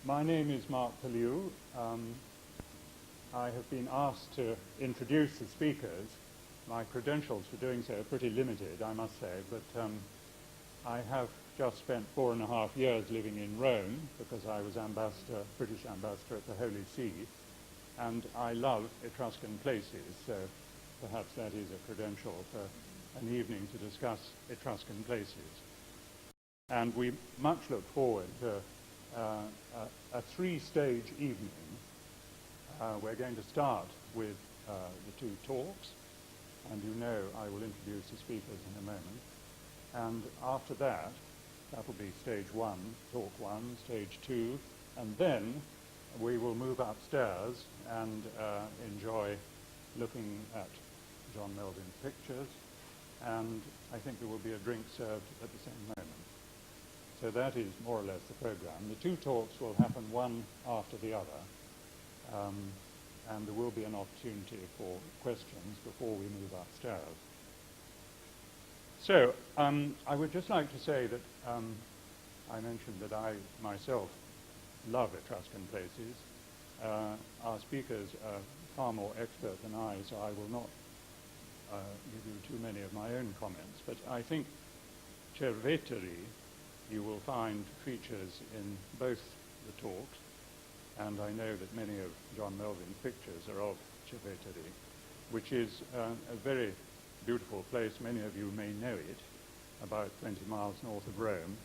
My name is Mark Pellew. I have been asked to introduce the speakers. My credentials for doing so are pretty limited, I must say, but I have just spent 4.5 years living in Rome because I was British ambassador at the Holy See, and I love Etruscan places, so perhaps that is a credential for an evening to discuss Etruscan places. And we much look forward to a three-stage evening. We're going to start with the two talks, and you know I will introduce the speakers in a moment. And after that, that will be stage one, talk one, stage two, and then we will move upstairs and enjoy looking at John Melvin's pictures, and I think there will be a drink served at the same moment. So that is more or less the program. The two talks will happen one after the other, and there will be an opportunity for questions before we move upstairs. So I would just like to say that I mentioned that I myself love Etruscan places. Our speakers are far more expert than I, so I will not give you too many of my own comments, but I think Cerveteri you will find features in both the talks, and I know that many of John Melvin's pictures are of Cerveteri, which is a very beautiful place. Many of you may know it, about 20 miles north of Rome,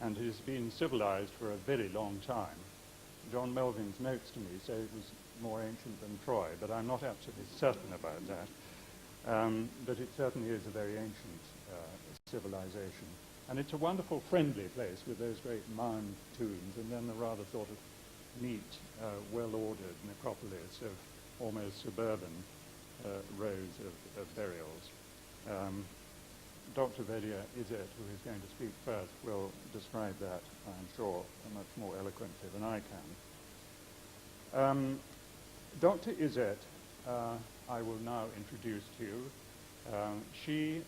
and it has been civilized for a very long time. John Melvin's notes to me say it was more ancient than Troy, but I'm not absolutely certain about that. But it certainly is a very ancient civilization. And it's a wonderful, friendly place with those great mound tombs, and then the rather sort of neat, well-ordered necropolis of almost suburban rows of burials. Dr. Vedia Izzet, who is going to speak first, will describe that, I'm sure, much more eloquently than I can. Dr. Izzet, I will now introduce to you. She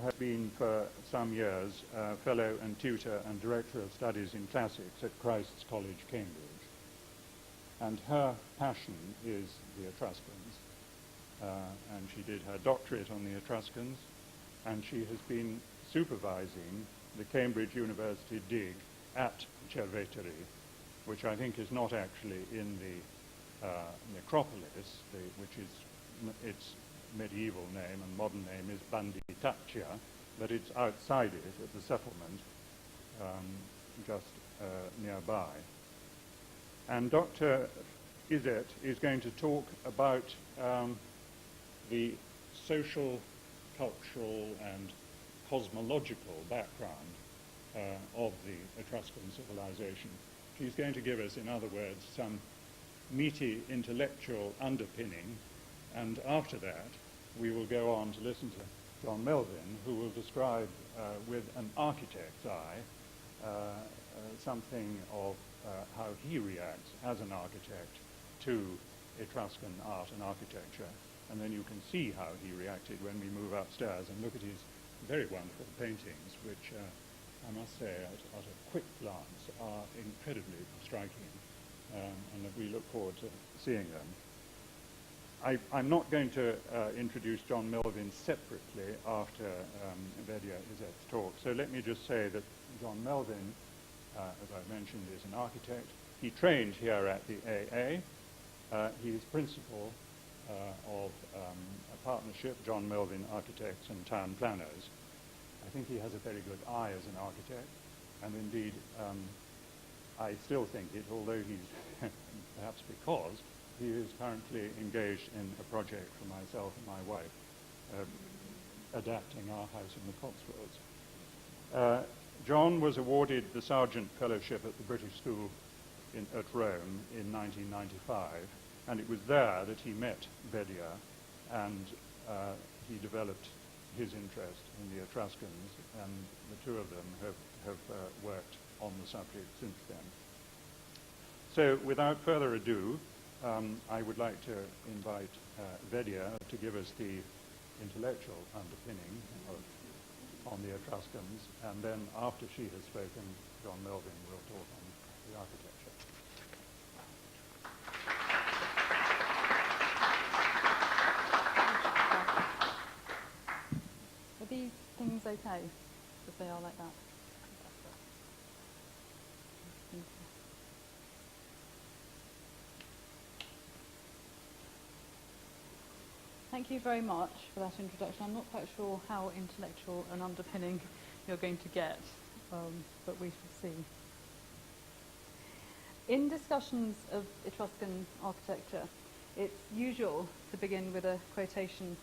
has been for some years fellow and tutor and director of studies in classics at Christ's College, Cambridge. And her passion is the Etruscans. And she did her doctorate on the Etruscans, and she has been supervising the Cambridge University dig at Cerveteri, which I think is not actually in the necropolis, which is its medieval name and modern name is Banditaccia, but it's outside it at the settlement just nearby. And Dr. Izzet is going to talk about the social, cultural and cosmological background of the Etruscan civilization. She's going to give us, in other words, some meaty intellectual underpinning, and after that we will go on to listen to John Melvin, who will describe with an architect's eye something of how he reacts as an architect to Etruscan art and architecture, and then you can see how he reacted when we move upstairs and look at his very wonderful paintings, which I must say at a quick glance are incredibly striking, and that we look forward to seeing them. I'm not going to introduce John Melvin separately after Vedia Izzet's talk, so let me just say that John Melvin, as I mentioned, is an architect. He trained here at the AA. He is principal of a partnership, John Melvin Architects and Town Planners. I think he has a very good eye as an architect, and indeed I still think it, although he's perhaps because he is currently engaged in a project for myself and my wife, adapting our house in the Cotswolds. John was awarded the Sargent Fellowship at the British School at Rome in 1995, and it was there that he met Vedia, and he developed his interest in the Etruscans, and the two of them have worked on the subject since then. So without further ado, I would like to invite Vedia to give us the intellectual underpinning on the Etruscans, and then after she has spoken, John Melvin will talk on the architecture. Are these things okay, if they are like that? Thank you very much for that introduction. I'm not quite sure how intellectual an underpinning you're going to get, but we shall see. In discussions of Etruscan architecture, it's usual to begin with a quotation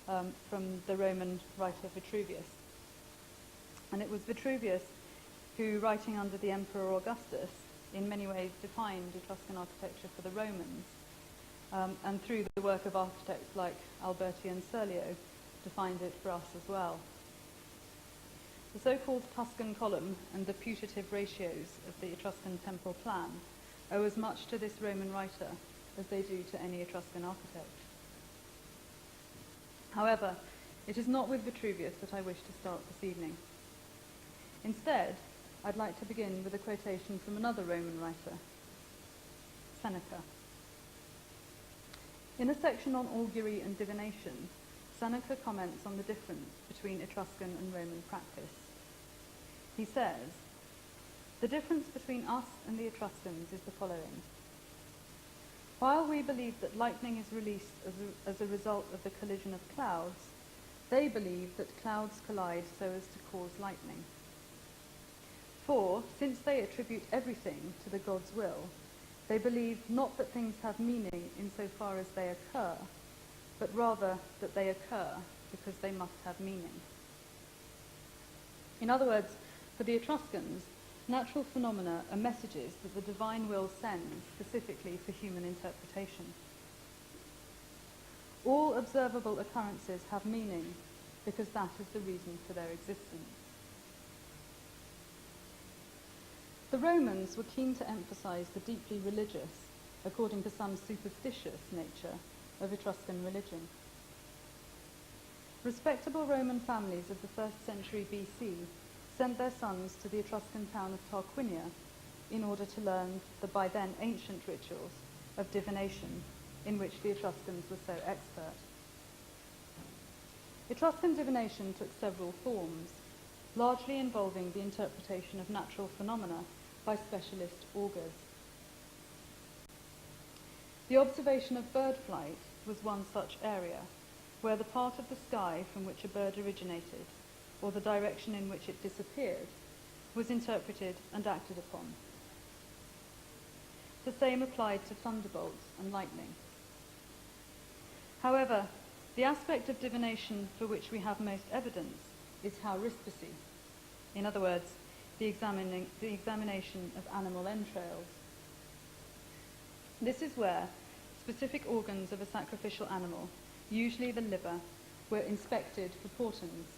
from the Roman writer Vitruvius. And it was Vitruvius who, writing under the Emperor Augustus, in many ways defined Etruscan architecture for the Romans, and through the work of architects like Alberti and Serlio, defined it for us as well. The so-called Tuscan column and the putative ratios of the Etruscan temple plan owe as much to this Roman writer as they do to any Etruscan architect. However, it is not with Vitruvius that I wish to start this evening. Instead, I'd like to begin with a quotation from another Roman writer, Seneca. In a section on augury and divination, Seneca comments on the difference between Etruscan and Roman practice. He says, "The difference between us and the Etruscans is the following. While we believe that lightning is released as a result of the collision of clouds, they believe that clouds collide so as to cause lightning. For, since they attribute everything to the god's will, they believe not that things have meaning insofar as they occur, but rather that they occur because they must have meaning." In other words, for the Etruscans, natural phenomena are messages that the divine will sends specifically for human interpretation. All observable occurrences have meaning because that is the reason for their existence. The Romans were keen to emphasize the deeply religious, according to some superstitious nature, of Etruscan religion. Respectable Roman families of the 1st century BC sent their sons to the Etruscan town of Tarquinia in order to learn the by then ancient rituals of divination in which the Etruscans were so expert. Etruscan divination took several forms, largely involving the interpretation of natural phenomena by specialist augurs. The observation of bird flight was one such area, where the part of the sky from which a bird originated, or the direction in which it disappeared, was interpreted and acted upon. The same applied to thunderbolts and lightning. However, the aspect of divination for which we have most evidence is haruspicy, in other words, the examination of animal entrails. This is where specific organs of a sacrificial animal, usually the liver, were inspected for portents.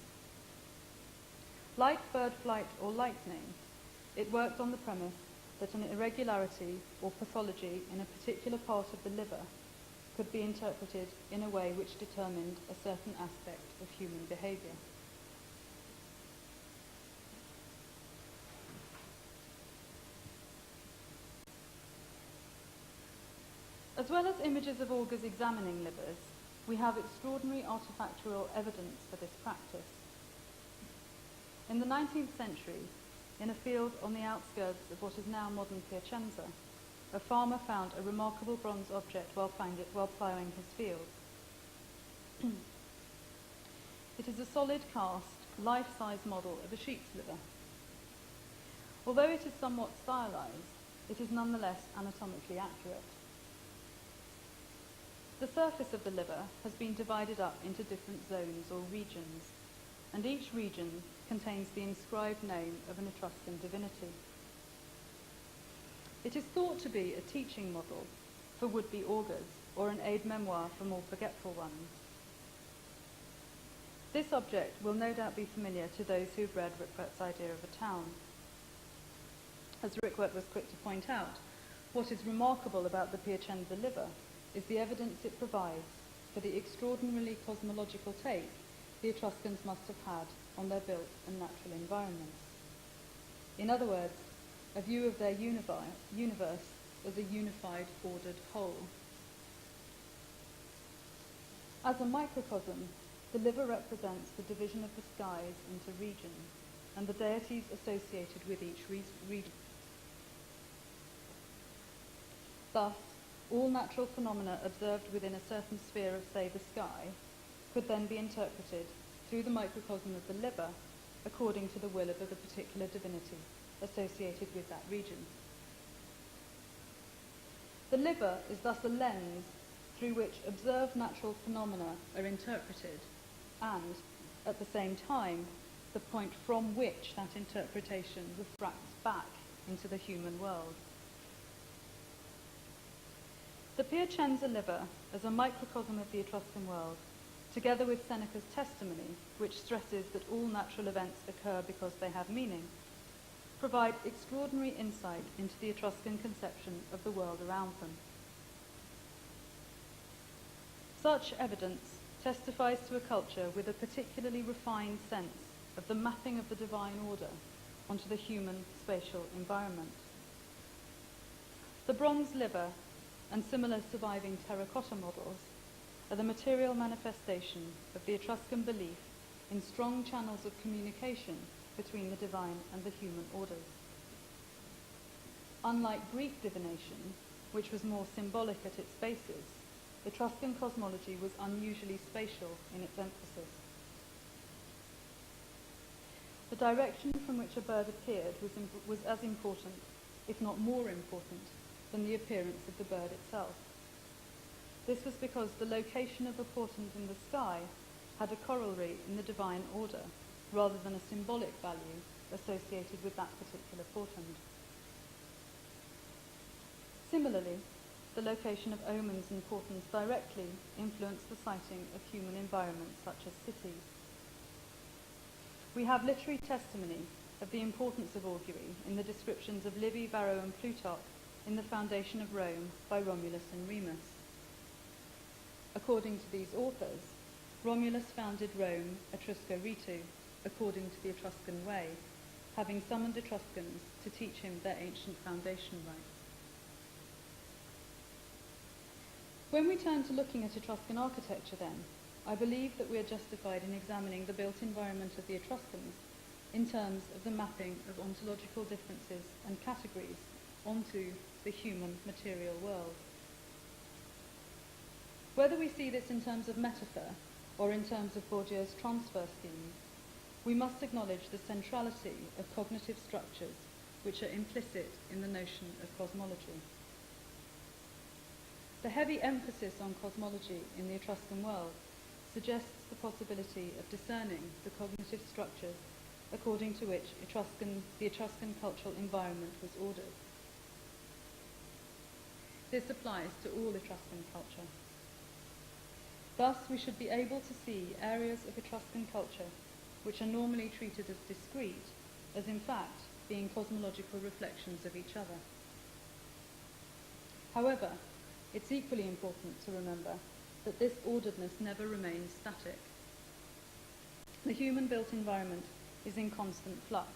Like bird flight or lightning, it worked on the premise that an irregularity or pathology in a particular part of the liver could be interpreted in a way which determined a certain aspect of human behavior. As well as images of augurs examining livers, we have extraordinary artifactual evidence for this practice. In the 19th century, in a field on the outskirts of what is now modern Piacenza, a farmer found a remarkable bronze object while ploughing his field. It is a solid cast, life-size model of a sheep's liver. Although it is somewhat stylized, it is nonetheless anatomically accurate. The surface of the liver has been divided up into different zones or regions, and each region contains the inscribed name of an Etruscan divinity. It is thought to be a teaching model for would-be augurs, or an aide-memoire for more forgetful ones. This object will no doubt be familiar to those who've read Rickwert's idea of a town. As Rickwert was quick to point out, what is remarkable about the Piacenza liver is the evidence it provides for the extraordinarily cosmological take the Etruscans must have had on their built and natural environments. In other words, a view of their universe as a unified, ordered whole. As a microcosm, the liver represents the division of the skies into regions and the deities associated with each region. Thus, all natural phenomena observed within a certain sphere of, say, the sky, could then be interpreted through the microcosm of the liver according to the will of a particular divinity associated with that region. The liver is thus a lens through which observed natural phenomena are interpreted and, at the same time, the point from which that interpretation refracts back into the human world. The Piacenza liver, as a microcosm of the Etruscan world, together with Seneca's testimony, which stresses that all natural events occur because they have meaning, provide extraordinary insight into the Etruscan conception of the world around them. Such evidence testifies to a culture with a particularly refined sense of the mapping of the divine order onto the human spatial environment. The bronze liver and similar surviving terracotta models are the material manifestation of the Etruscan belief in strong channels of communication between the divine and the human orders. Unlike Greek divination, which was more symbolic at its basis, Etruscan cosmology was unusually spatial in its emphasis. The direction from which a bird appeared was as important, if not more important, than the appearance of the bird itself. This was because the location of a portent in the sky had a corollary in the divine order, rather than a symbolic value associated with that particular portent. Similarly, the location of omens and portents directly influenced the siting of human environments such as cities. We have literary testimony of the importance of augury in the descriptions of Livy, Varro and Plutarch in the foundation of Rome by Romulus and Remus. According to these authors, Romulus founded Rome Etrusca Ritu, according to the Etruscan way, having summoned Etruscans to teach him their ancient foundation rites. When we turn to looking at Etruscan architecture then, I believe that we are justified in examining the built environment of the Etruscans in terms of the mapping of ontological differences and categories onto the human material world. Whether we see this in terms of metaphor or in terms of Bourdieu's transfer schemes, we must acknowledge the centrality of cognitive structures which are implicit in the notion of cosmology. The heavy emphasis on cosmology in the Etruscan world suggests the possibility of discerning the cognitive structures according to which the Etruscan cultural environment was ordered. This applies to all Etruscan culture. Thus, we should be able to see areas of Etruscan culture which are normally treated as discrete, as in fact being cosmological reflections of each other. However, it's equally important to remember that this orderedness never remains static. The human-built environment is in constant flux.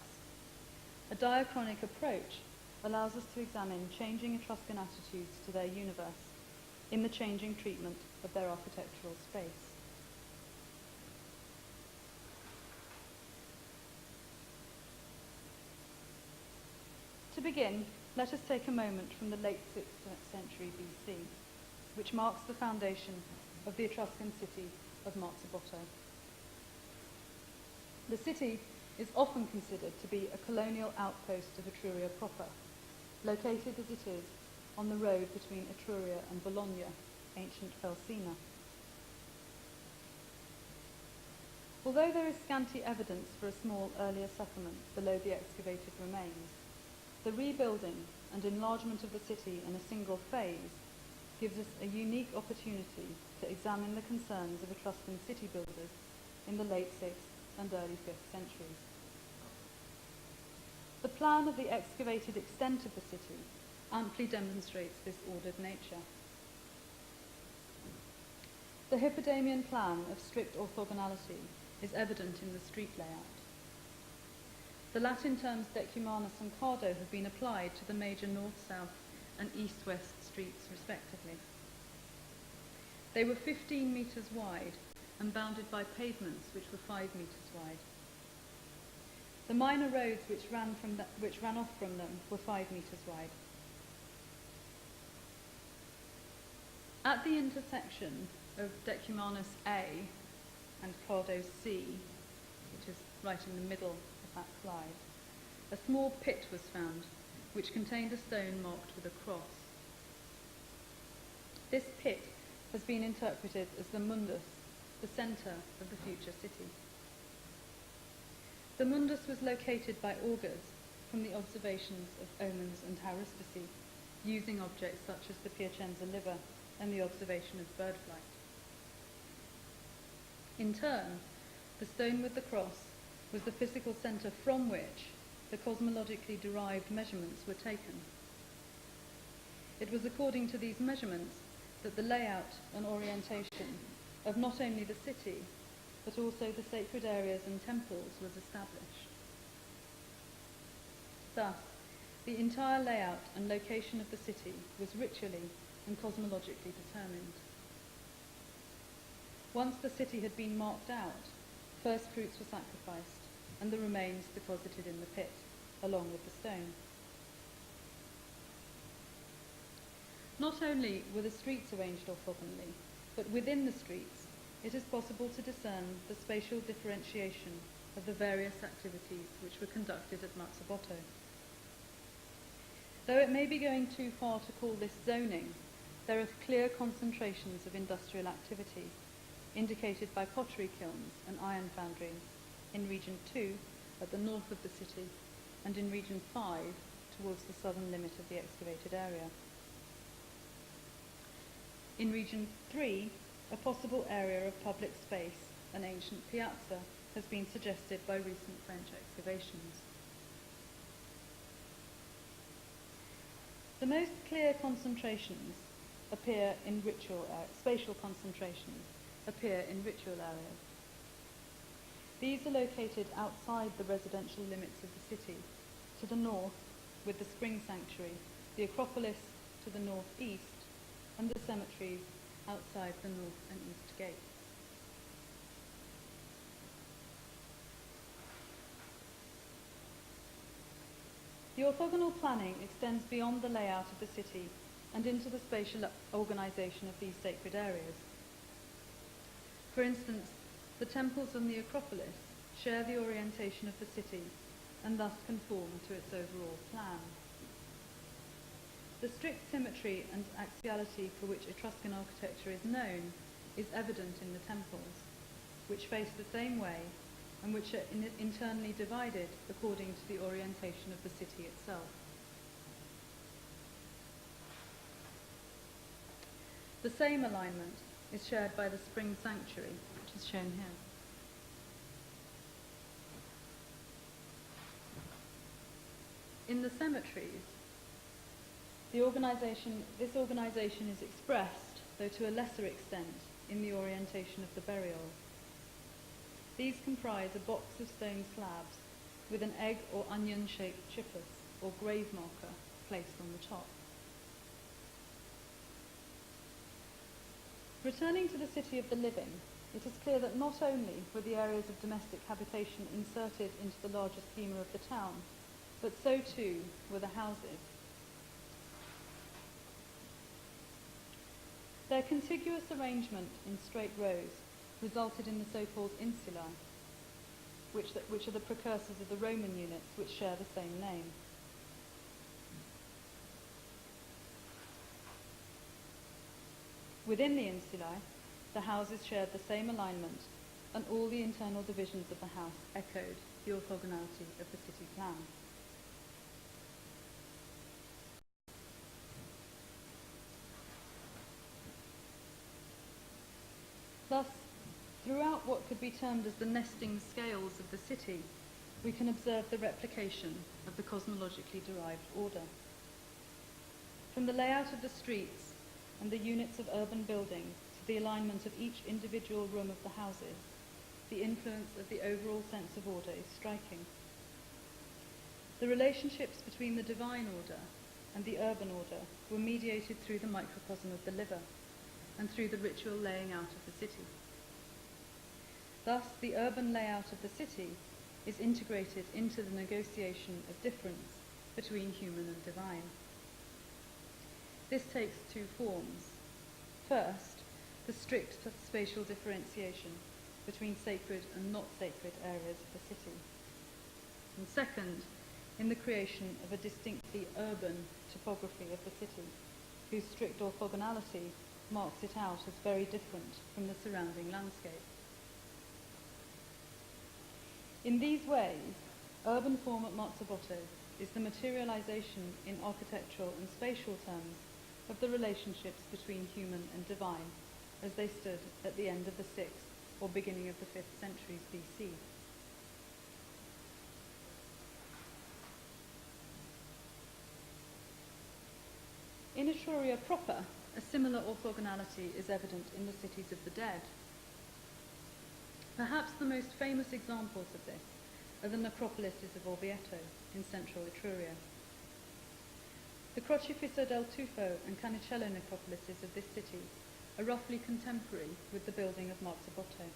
A diachronic approach allows us to examine changing Etruscan attitudes to their universe in the changing treatment of their architectural space. To begin, let us take a moment from the late 6th century BC, which marks the foundation of the Etruscan city of Marzabotto. The city is often considered to be a colonial outpost of Etruria proper, located as it is on the road between Etruria and Bologna, ancient Felsina. Although there is scanty evidence for a small earlier settlement below the excavated remains, the rebuilding and enlargement of the city in a single phase gives us a unique opportunity to examine the concerns of Etruscan city builders in the late 6th and early 5th centuries. The plan of the excavated extent of the city amply demonstrates this ordered nature. The Hippodamian plan of strict orthogonality is evident in the street layout. The Latin terms decumanus and cardo have been applied to the major north-south and east-west streets respectively. They were 15 metres wide and bounded by pavements which were 5 metres wide. The minor roads which ran off from them were 5 metres wide. At the intersection of decumanus A and cardo C, which is right in the middle of that slide, a small pit was found which contained a stone marked with a cross. This pit has been interpreted as the mundus, the centre of the future city. The mundus was located by augurs from the observations of omens and haruspicy, using objects such as the Piacenza liver and the observation of bird flight. In turn, the stone with the cross was the physical centre from which the cosmologically derived measurements were taken. It was according to these measurements that the layout and orientation of not only the city, but also the sacred areas and temples was established. Thus, the entire layout and location of the city was ritually and cosmologically determined. Once the city had been marked out, first fruits were sacrificed and the remains deposited in the pit, along with the stone. Not only were the streets arranged orthogonally, but within the streets it is possible to discern the spatial differentiation of the various activities which were conducted at Marzabotto. Though it may be going too far to call this zoning, there are clear concentrations of industrial activity, indicated by pottery kilns and iron foundries in Region 2 at the north of the city, and in Region 5 towards the southern limit of the excavated area. In Region 3, a possible area of public space, an ancient piazza, has been suggested by recent French excavations. The most clear concentrations appear in spatial concentrations appear in ritual areas. These are located outside the residential limits of the city, to the north with the spring sanctuary, the Acropolis to the northeast, and the cemeteries outside the north and east gates. The orthogonal planning extends beyond the layout of the city and into the spatial organisation of these sacred areas. For instance, the temples on the Acropolis share the orientation of the city and thus conform to its overall plan. The strict symmetry and axiality for which Etruscan architecture is known is evident in the temples, which face the same way and which are internally divided according to the orientation of the city itself. The same alignment is shared by the spring sanctuary, which is shown here. In the cemeteries, this organisation is expressed, though to a lesser extent, in the orientation of the burials. These comprise a box of stone slabs with an egg or onion-shaped chippus, or grave marker, placed on the top. Returning to the city of the living, it is clear that not only were the areas of domestic habitation inserted into the larger schema of the town, but so too were the houses. Their contiguous arrangement in straight rows resulted in the so-called insulae, which are the precursors of the Roman units which share the same name. Within the insulae, the houses shared the same alignment, and all the internal divisions of the house echoed the orthogonality of the city plan. Thus, throughout what could be termed as the nesting scales of the city, we can observe the replication of the cosmologically derived order. From the layout of the streets and the units of urban building to the alignment of each individual room of the houses, the influence of the overall sense of order is striking. The relationships between the divine order and the urban order were mediated through the microcosm of the liver and through the ritual laying out of the city. Thus, the urban layout of the city is integrated into the negotiation of difference between human and divine. This takes two forms. First, the strict spatial differentiation between sacred and not sacred areas of the city. And second, in the creation of a distinctly urban topography of the city, whose strict orthogonality marks it out as very different from the surrounding landscape. In these ways, urban form at Marzabotto is the materialization in architectural and spatial terms of the relationships between human and divine as they stood at the end of the 6th or beginning of the 5th centuries BC. In Etruria proper, a similar orthogonality is evident in the cities of the dead. Perhaps the most famous examples of this are the necropolises of Orvieto in central Etruria. The Crocifisso del Tufo and Canicello necropolises of this city are roughly contemporary with the building of Marzabotto.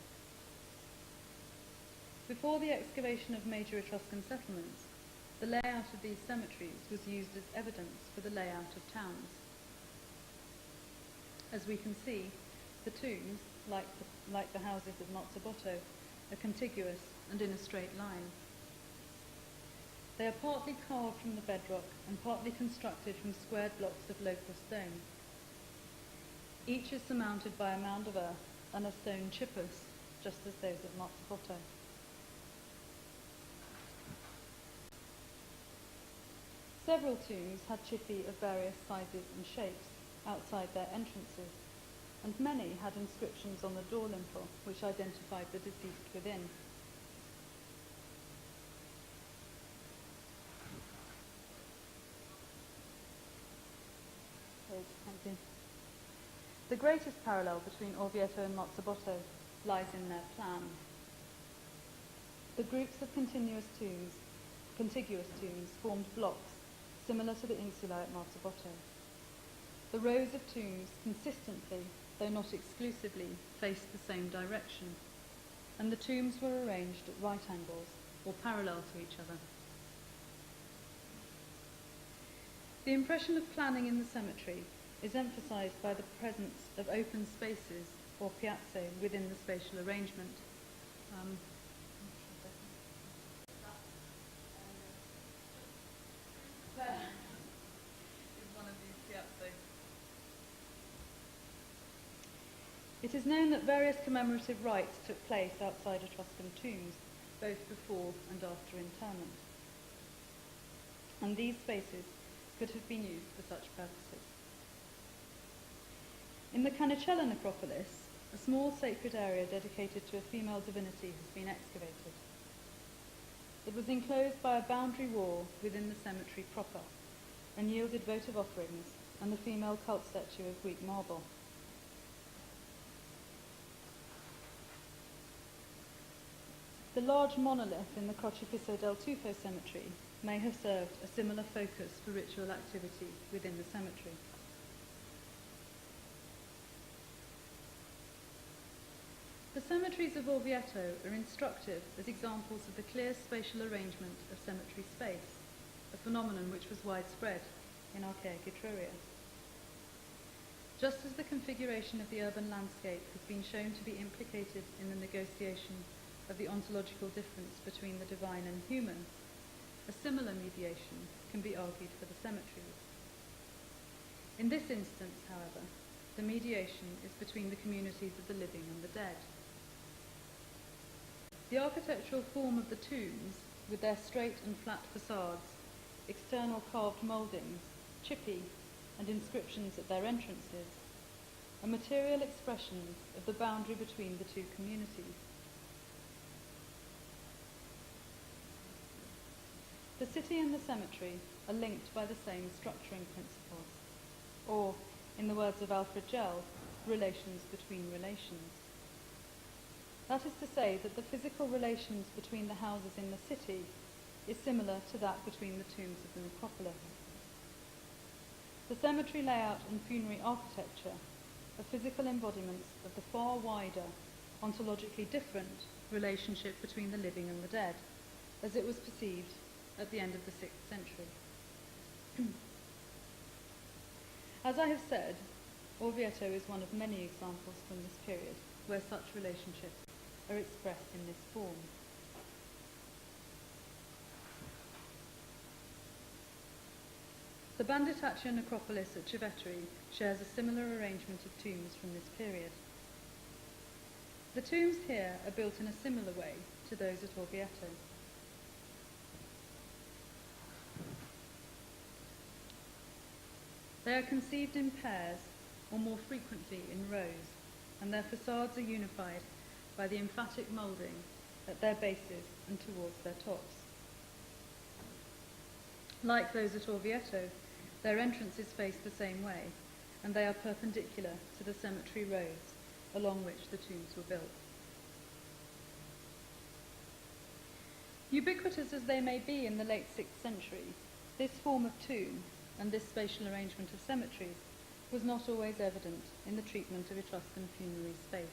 Before the excavation of major Etruscan settlements, the layout of these cemeteries was used as evidence for the layout of towns. As we can see, the tombs, like the houses of Marzabotto, are contiguous and in a straight line. They are partly carved from the bedrock and partly constructed from squared blocks of local stone. Each is surmounted by a mound of earth and a stone chippus, just as those at Marzabotto. Several tombs had chippi of various sizes and shapes outside their entrances, and many had inscriptions on the door lintel which identified the deceased within. Thank you. The greatest parallel between Orvieto and Marzabotto lies in their plan. The groups of contiguous tombs formed blocks similar to the insula at Marzabotto. The rows of tombs consistently, though not exclusively, faced the same direction, and the tombs were arranged at right angles or parallel to each other. The impression of planning in the cemetery is emphasized by the presence of open spaces or piazze within the spatial arrangement. There is one of these piazze. It is known that various commemorative rites took place outside Etruscan tombs, both before and after interment. And these spaces could have been used for such purposes. In the Canicello necropolis, a small sacred area dedicated to a female divinity has been excavated. It was enclosed by a boundary wall within the cemetery proper, and yielded votive offerings and the female cult statue of Greek marble. The large monolith in the Crocifisso del Tufo cemetery may have served a similar focus for ritual activity within the cemetery. The cemeteries of Orvieto are instructive as examples of the clear spatial arrangement of cemetery space, a phenomenon which was widespread in archaic Etruria. Just as the configuration of the urban landscape has been shown to be implicated in the negotiation of the ontological difference between the divine and human, a similar mediation can be argued for the cemeteries. In this instance, however, the mediation is between the communities of the living and the dead. The architectural form of the tombs, with their straight and flat facades, external carved mouldings, chippi, and inscriptions at their entrances, are material expressions of the boundary between the two communities. The city and the cemetery are linked by the same structuring principles, or, in the words of Alfred Gell, relations between relations. That is to say that the physical relations between the houses in the city is similar to that between the tombs of the necropolis. The cemetery layout and funerary architecture are physical embodiments of the far wider, ontologically different relationship between the living and the dead, as it was perceived at the end of the 6th century. As I have said, Orvieto is one of many examples from this period where such relationships are expressed in this form. The Banditaccia necropolis at Cerveteri shares a similar arrangement of tombs from this period. The tombs here are built in a similar way to those at Orvieto. They are conceived in pairs, or more frequently in rows, and their facades are unified by the emphatic moulding at their bases and towards their tops. Like those at Orvieto, their entrances face the same way, and they are perpendicular to the cemetery roads along which the tombs were built. Ubiquitous as they may be in the late 6th century, this form of tomb and this spatial arrangement of cemeteries was not always evident in the treatment of Etruscan funerary space.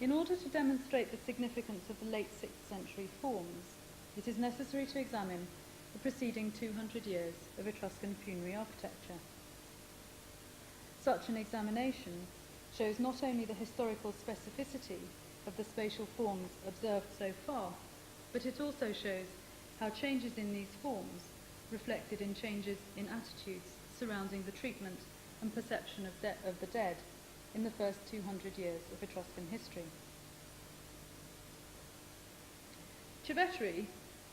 In order to demonstrate the significance of the late 6th century forms, it is necessary to examine the preceding 200 years of Etruscan funerary architecture. Such an examination shows not only the historical specificity of the spatial forms observed so far, but it also shows how changes in these forms reflected in changes in attitudes surrounding the treatment and perception of the dead in the first 200 years of Etruscan history. Cerveteri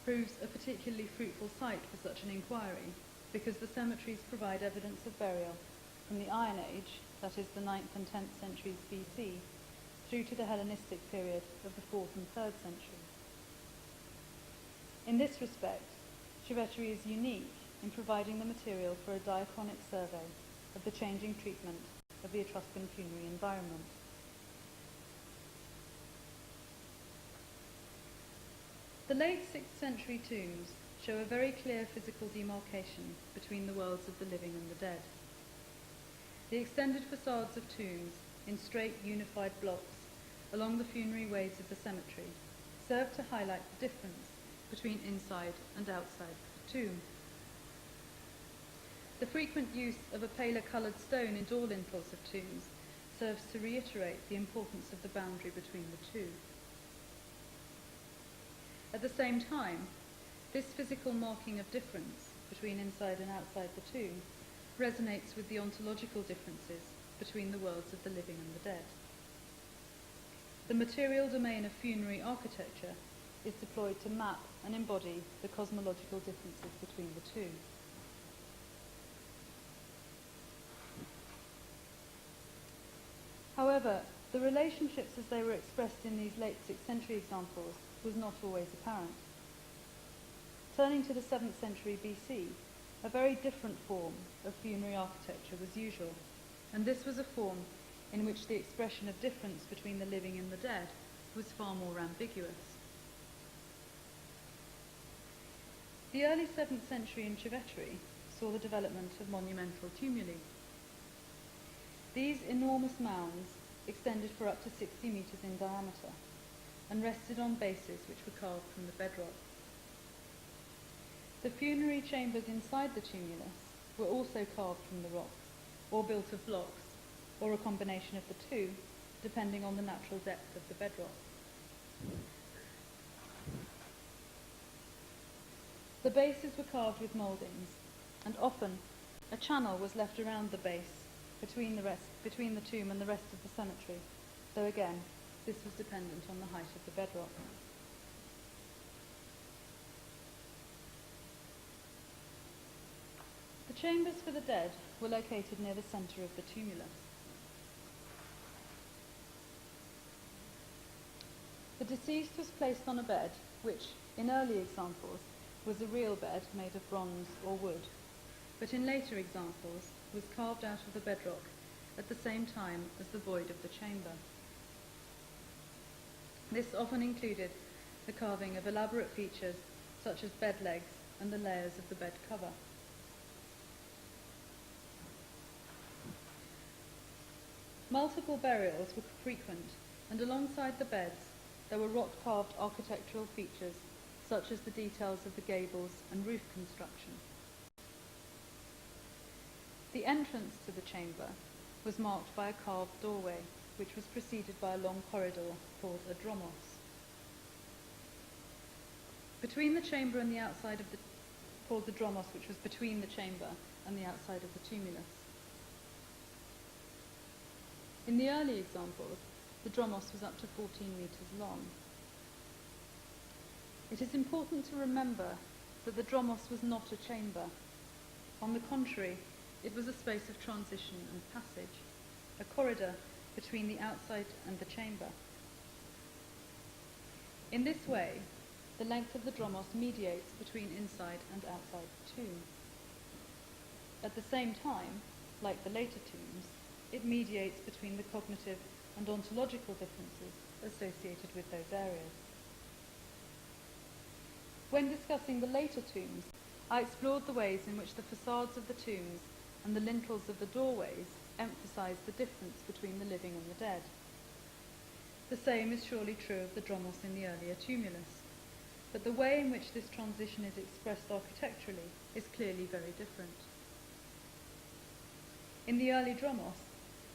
proves a particularly fruitful site for such an inquiry because the cemeteries provide evidence of burial from the Iron Age, that is the 9th and 10th centuries BC, through to the Hellenistic period of the 4th and 3rd centuries. In this respect, Cerveteri is unique in providing the material for a diachronic survey of the changing treatment of the Etruscan funerary environment. The late 6th century tombs show a very clear physical demarcation between the worlds of the living and the dead. The extended facades of tombs in straight unified blocks along the funerary ways of the cemetery serve to highlight the difference between inside and outside the tomb. The frequent use of a paler coloured stone in door lintels of tombs serves to reiterate the importance of the boundary between the two. At the same time, this physical marking of difference between inside and outside the tomb resonates with the ontological differences between the worlds of the living and the dead. The material domain of funerary architecture is deployed to map and embody the cosmological differences between the two. However, the relationships as they were expressed in these late 6th century examples was not always apparent. Turning to the 7th century BC, a very different form of funerary architecture was usual, and this was a form in which the expression of difference between the living and the dead was far more ambiguous. The early 7th century in Cerveteri saw the development of monumental tumuli. These enormous mounds extended for up to 60 metres in diameter and rested on bases which were carved from the bedrock. The funerary chambers inside the tumulus were also carved from the rocks, or built of blocks, or a combination of the two, depending on the natural depth of the bedrock. The bases were carved with mouldings, and often a channel was left around the base between the tomb and the rest of the cemetery, though again, this was dependent on the height of the bedrock. The chambers for the dead were located near the centre of the tumulus. The deceased was placed on a bed, which, in early examples, was a real bed made of bronze or wood, but in later examples was carved out of the bedrock at the same time as the void of the chamber. This often included the carving of elaborate features such as bed legs and the layers of the bed cover. Multiple burials were frequent, and alongside the beds there were rock-carved architectural features such as the details of the gables and roof construction. The entrance to the chamber was marked by a carved doorway, which was preceded by a long corridor called a dromos. Between the chamber and the outside of the called the dromos, which was between the chamber and the outside of the tumulus. In the early examples, the dromos was up to 14 metres long. It is important to remember that the dromos was not a chamber. On the contrary, it was a space of transition and passage, a corridor between the outside and the chamber. In this way, the length of the dromos mediates between inside and outside the tomb. At the same time, like the later tombs, it mediates between the cognitive and ontological differences associated with those areas. When discussing the later tombs, I explored the ways in which the facades of the tombs and the lintels of the doorways emphasize the difference between the living and the dead. The same is surely true of the dromos in the earlier tumulus, but the way in which this transition is expressed architecturally is clearly very different. In the early dromos,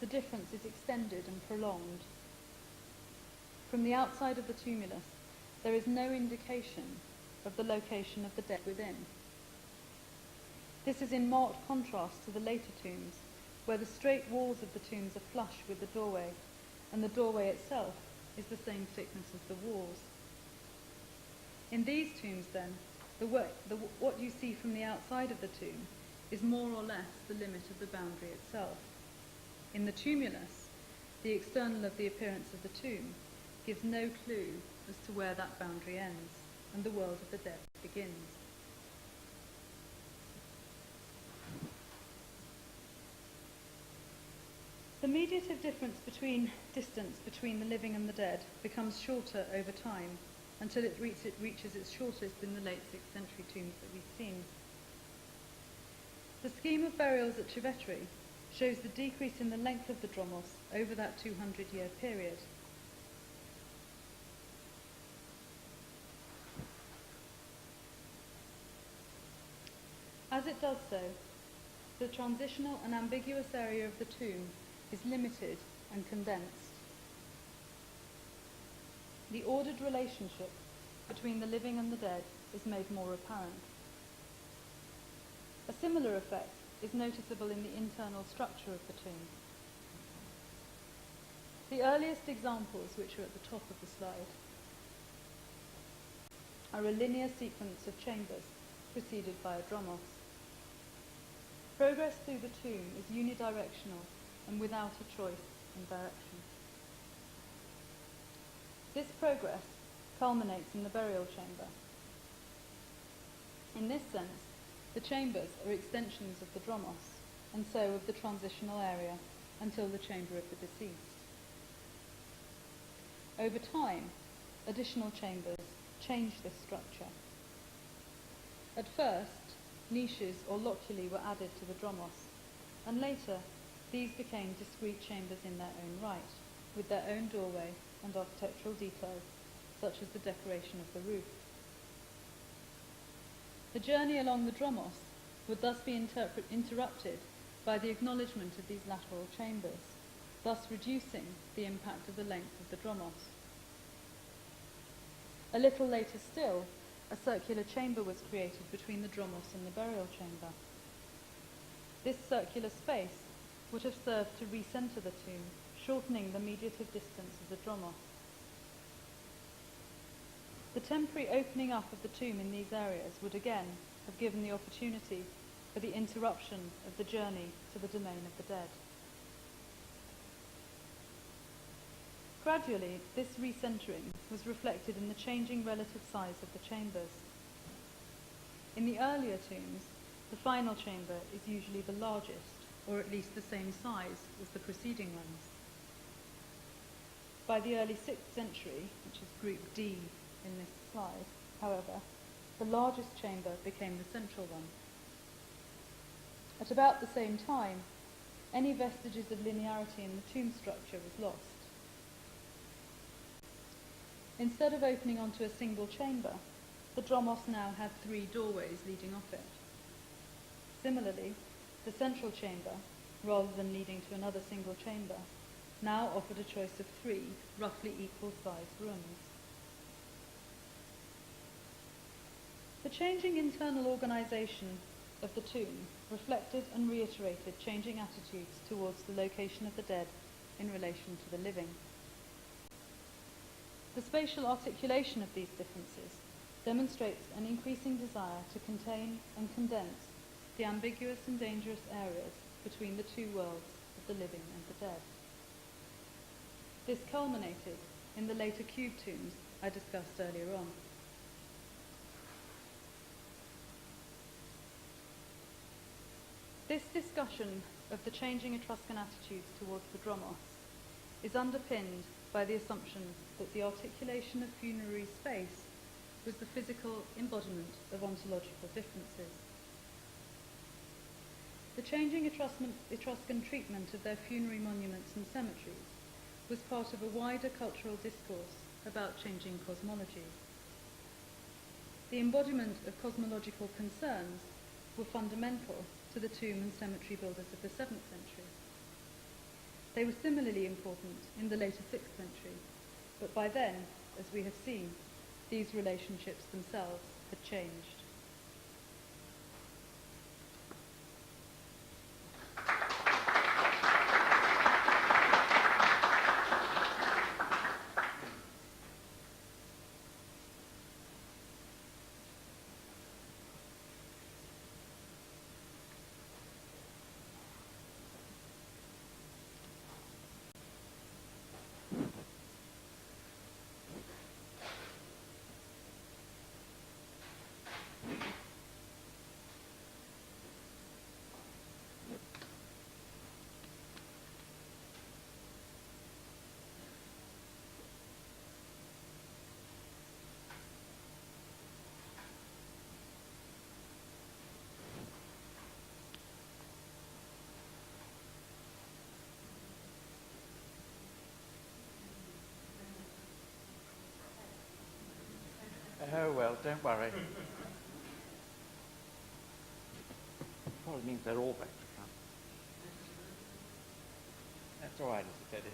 the difference is extended and prolonged. From the outside of the tumulus, there is no indication of the location of the dead within. This is in marked contrast to the later tombs, where the straight walls of the tombs are flush with the doorway, and the doorway itself is the same thickness as the walls. In these tombs, then, what you see from the outside of the tomb is more or less the limit of the boundary itself. In the tumulus, the external of the appearance of the tomb gives no clue as to where that boundary ends and the world of the dead begins. The mediative distance between the living and the dead becomes shorter over time until it reaches its shortest in the late 6th century tombs that we've seen. The scheme of burials at Cerveteri shows the decrease in the length of the dromos over that 200-year period. As it does so, the transitional and ambiguous area of the tomb is limited and condensed. The ordered relationship between the living and the dead is made more apparent. A similar effect is noticeable in the internal structure of the tomb. The earliest examples, which are at the top of the slide, are a linear sequence of chambers preceded by a dromos. Progress through the tomb is unidirectional and without a choice in direction. This progress culminates in the burial chamber. In this sense, the chambers are extensions of the dromos, and so of the transitional area until the chamber of the deceased. Over time, additional chambers change this structure. At first, niches or loculi were added to the dromos, and later these became discrete chambers in their own right, with their own doorway and architectural details, such as the decoration of the roof. The journey along the dromos would thus be interrupted by the acknowledgement of these lateral chambers, thus reducing the impact of the length of the dromos. A little later still, a circular chamber was created between the dromos and the burial chamber. This circular space would have served to recenter the tomb, shortening the mediative distance of the dromos. The temporary opening up of the tomb in these areas would again have given the opportunity for the interruption of the journey to the domain of the dead. Gradually, this recentering was reflected in the changing relative size of the chambers. In the earlier tombs, the final chamber is usually the largest, or at least the same size as the preceding ones. By the early 6th century, which is Group D in this slide, however, the largest chamber became the central one. At about the same time, any vestiges of linearity in the tomb structure was lost. Instead of opening onto a single chamber, the dromos now had 3 doorways leading off it. Similarly, the central chamber, rather than leading to another single chamber, now offered a choice of 3 roughly equal-sized rooms. The changing internal organisation of the tomb reflected and reiterated changing attitudes towards the location of the dead in relation to the living. The spatial articulation of these differences demonstrates an increasing desire to contain and condense the ambiguous and dangerous areas between the 2 worlds of the living and the dead. This culminated in the later cube tombs I discussed earlier on. This discussion of the changing Etruscan attitudes towards the dromos is underpinned by the assumption that the articulation of funerary space was the physical embodiment of ontological differences. The changing Etruscan treatment of their funerary monuments and cemeteries was part of a wider cultural discourse about changing cosmologies. The embodiment of cosmological concerns were fundamental to the tomb and cemetery builders of the 7th century. They were similarly important in the later 6th century, but by then, as we have seen, these relationships themselves had changed. Oh, well, don't worry. Probably means they're all back to front. That's all right, is it?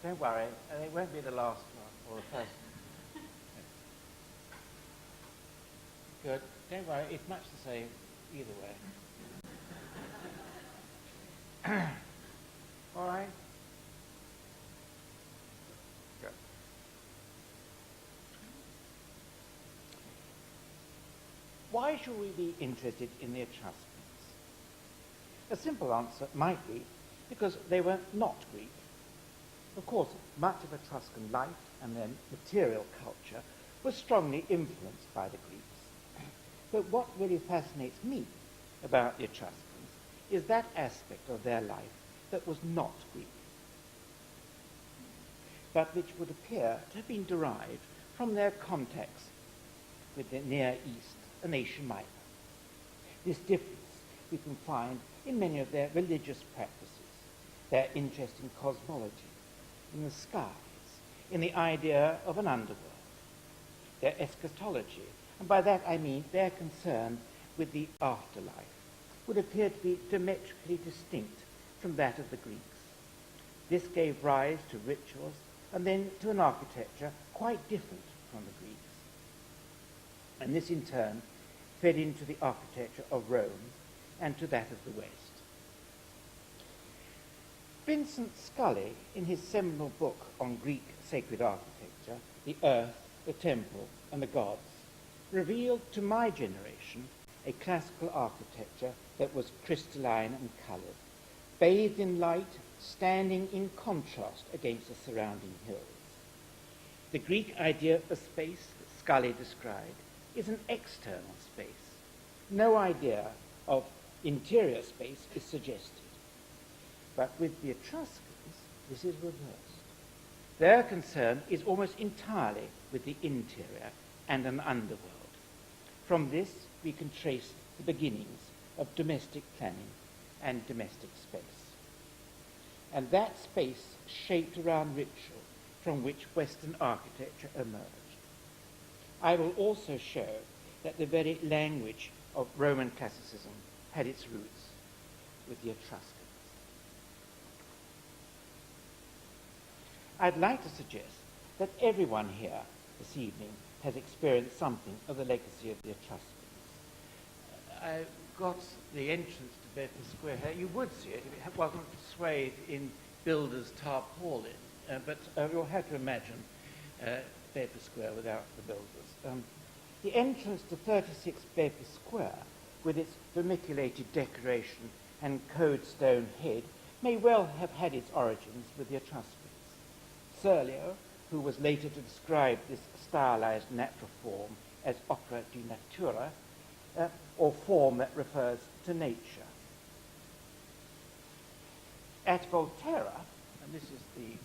Don't worry, it won't be the last one or the first. Good. Don't worry, it's much the same either way. All right? Good. Why should we be interested in the Etruscans? A simple answer might be because they were not Greek. Of course, much of Etruscan life and their material culture was strongly influenced by the Greeks. But what really fascinates me about the Etruscans is that aspect of their life that was not Greek, but which would appear to have been derived from their contacts with the Near East and Asia Minor. This difference we can find in many of their religious practices, their interest in cosmology, in the skies, in the idea of an underworld, their eschatology, and by that I mean their concern with the afterlife, would appear to be diametrically distinct from that of the Greeks. This gave rise to rituals and then to an architecture quite different from the Greeks. And this in turn fed into the architecture of Rome and to that of the West. Vincent Scully, in his seminal book on Greek sacred architecture, The Earth, the Temple, and the Gods, revealed to my generation a classical architecture that was crystalline and coloured, bathed in light, standing in contrast against the surrounding hills. The Greek idea of space that Scully described is an external space. No idea of interior space is suggested. But with the Etruscans, this is reversed. Their concern is almost entirely with the interior and an underworld. From this, we can trace the beginnings of domestic planning and domestic space. And that space shaped around ritual from which Western architecture emerged. I will also show that the very language of Roman classicism had its roots with the Etruscans. I'd like to suggest that everyone here this evening has experienced something of the legacy of the Etruscans. I've got the entrance to Bedford Square here. You would see it if it wasn't swathed in builders' tarpaulin, but you'll have to imagine Bedford Square without the builders. The entrance to 36 Bedford Square, with its vermiculated decoration and code stone head, may well have had its origins with the Etruscans. Serlio, who was later to describe this stylized natural form as opera di natura, or form that refers to nature. At Volterra, and this is the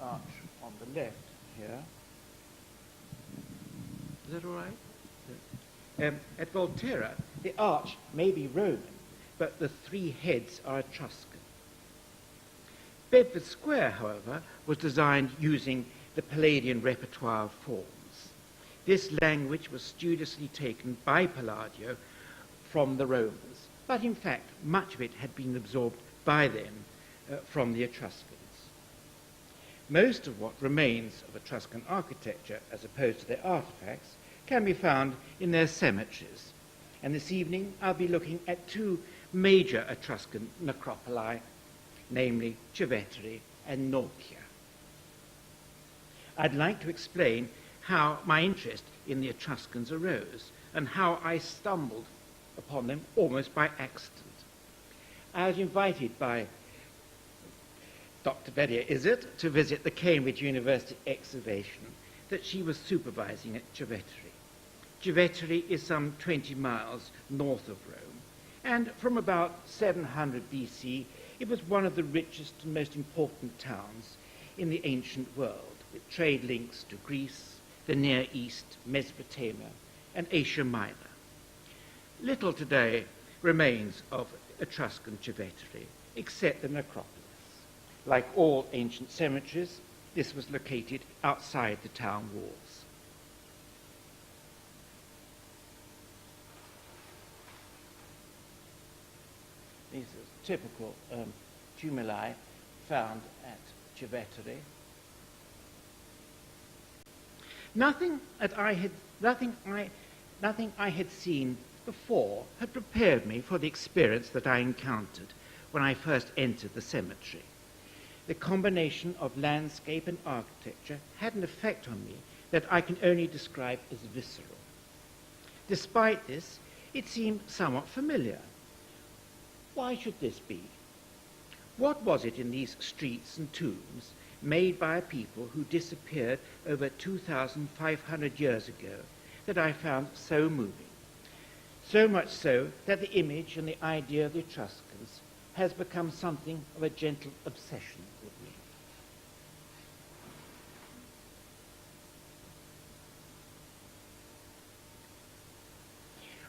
arch on the left here. Is that all right? At Volterra, the arch may be Roman, but the three heads are Etruscan. Bedford Square, however, was designed using the Palladian repertoire of forms. This language was studiously taken by Palladio from the Romans, but in fact much of it had been absorbed by them from the Etruscans. Most of what remains of Etruscan architecture, as opposed to their artifacts, can be found in their cemeteries. And this evening I'll be looking at two major Etruscan necropoli, namely Cerveteri and Norcia. I'd like to explain how my interest in the Etruscans arose and how I stumbled upon them almost by accident. I was invited by Dr. Vedia Izzet to visit the Cambridge University excavation that she was supervising at Cerveteri. Cerveteri is some 20 miles north of Rome, and from about 700 BC, it was one of the richest and most important towns in the ancient world, with trade links to Greece, the Near East, Mesopotamia, and Asia Minor. Little today remains of Etruscan Cerveteri, except the necropolis. Like all ancient cemeteries, this was located outside the town walls. These are typical tumuli found at Cerveteri. Nothing I had seen before had prepared me for the experience that I encountered when I first entered the cemetery. The combination of landscape and architecture had an effect on me that I can only describe as visceral. Despite this, it seemed somewhat familiar. Why should this be? What was it in these streets and tombs made by a people who disappeared over 2,500 years ago that I found so moving? So much so that the image and the idea of the Etruscans has become something of a gentle obsession with me.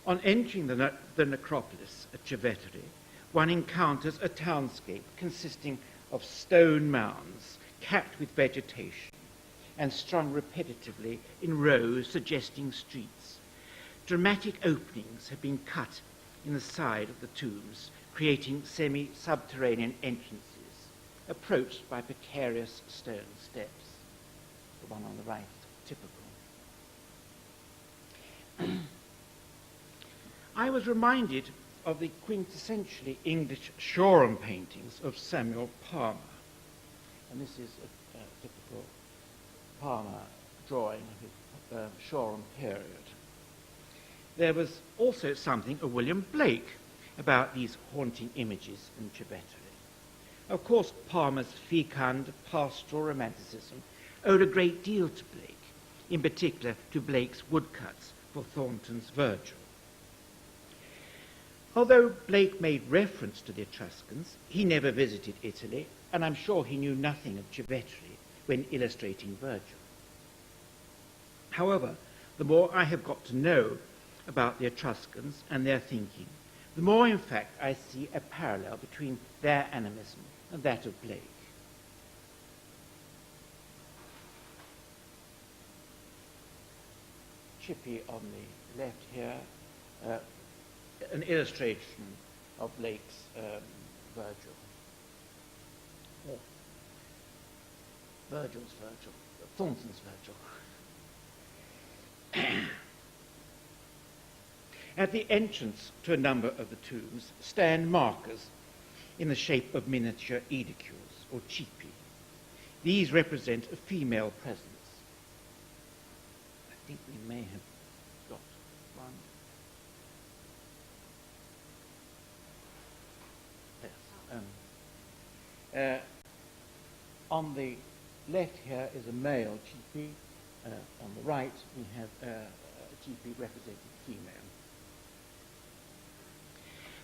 On entering the necropolis at Cerveteri, one encounters a townscape consisting of stone mounds capped with vegetation and strung repetitively in rows suggesting streets. Dramatic openings have been cut in the side of the tombs, creating semi-subterranean entrances, approached by precarious stone steps. The one on the right, typical. I was reminded of the quintessentially English Shoreham paintings of Samuel Palmer. And this is a typical Palmer drawing of the Shoreham period. There was also something of William Blake about these haunting images in Cerveteri. Of course, Palmer's fecund pastoral romanticism owed a great deal to Blake, in particular to Blake's woodcuts for Thornton's Virgil. Although Blake made reference to the Etruscans, he never visited Italy, and I'm sure he knew nothing of Cerveteri when illustrating Virgil. However, the more I have got to know about the Etruscans and their thinking, the more, in fact, I see a parallel between their animism and that of Blake. Chippy on the left here, an illustration of Blake's Virgil. Or Virgil's Virgil, Thornton's Virgil. At the entrance to a number of the tombs stand markers in the shape of miniature aedicules, or cipi. These represent a female presence. I think we may have got one. Yes. On the left here is a male cipi. On the right we have a cipi representing female.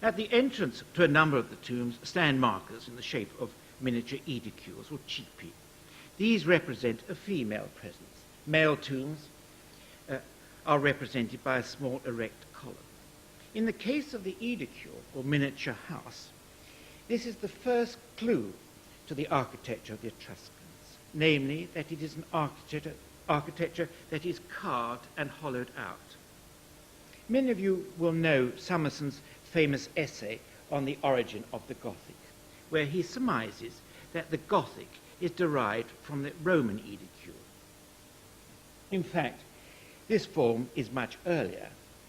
At the entrance to a number of the tombs stand markers in the shape of miniature aedicules, or cipi. These represent a female presence. Male tombs are represented by a small erect column. In the case of the aedicule, or miniature house, this is the first clue to the architecture of the Etruscans, namely that it is an architecture that is carved and hollowed out. Many of you will know Summerson's famous essay on the origin of the Gothic, where he surmises that the Gothic is derived from the Roman aedicule. In fact, this form is much earlier,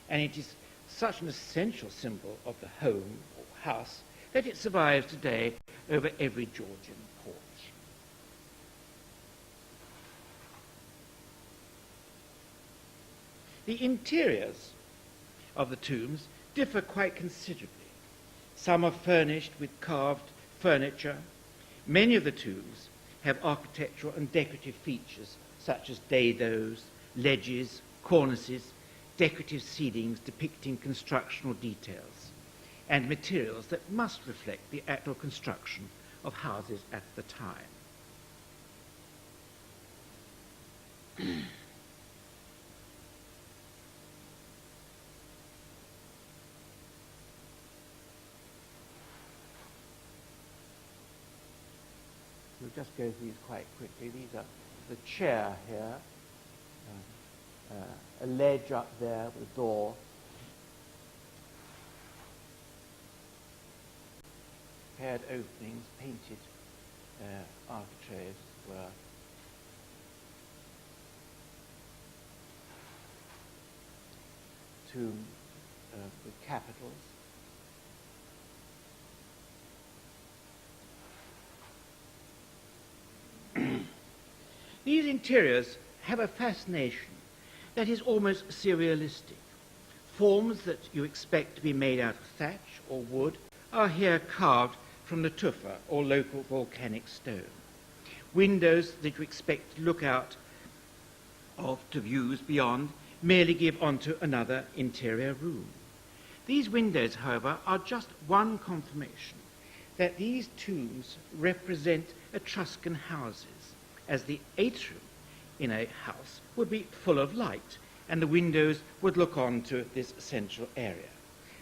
and it is such an essential symbol of the home or house that it survives today over every Georgian porch. The interiors of the tombs differ quite considerably. Some are furnished with carved furniture. Many of the tombs have architectural and decorative features such as dados, ledges, cornices, decorative ceilings depicting constructional details, and materials that must reflect the actual construction of houses at the time. We'll just go through these quite quickly. These are the chair here, a ledge up there with a door, paired openings, painted architraves were tomb with capitals. These interiors have a fascination that is almost surrealistic. Forms that you expect to be made out of thatch or wood are here carved from the tufa, or local volcanic stone. Windows that you expect to look out of to views beyond merely give onto another interior room. These windows, however, are just one confirmation that these tombs represent Etruscan houses, as the atrium in a house would be full of light, and the windows would look on to this central area.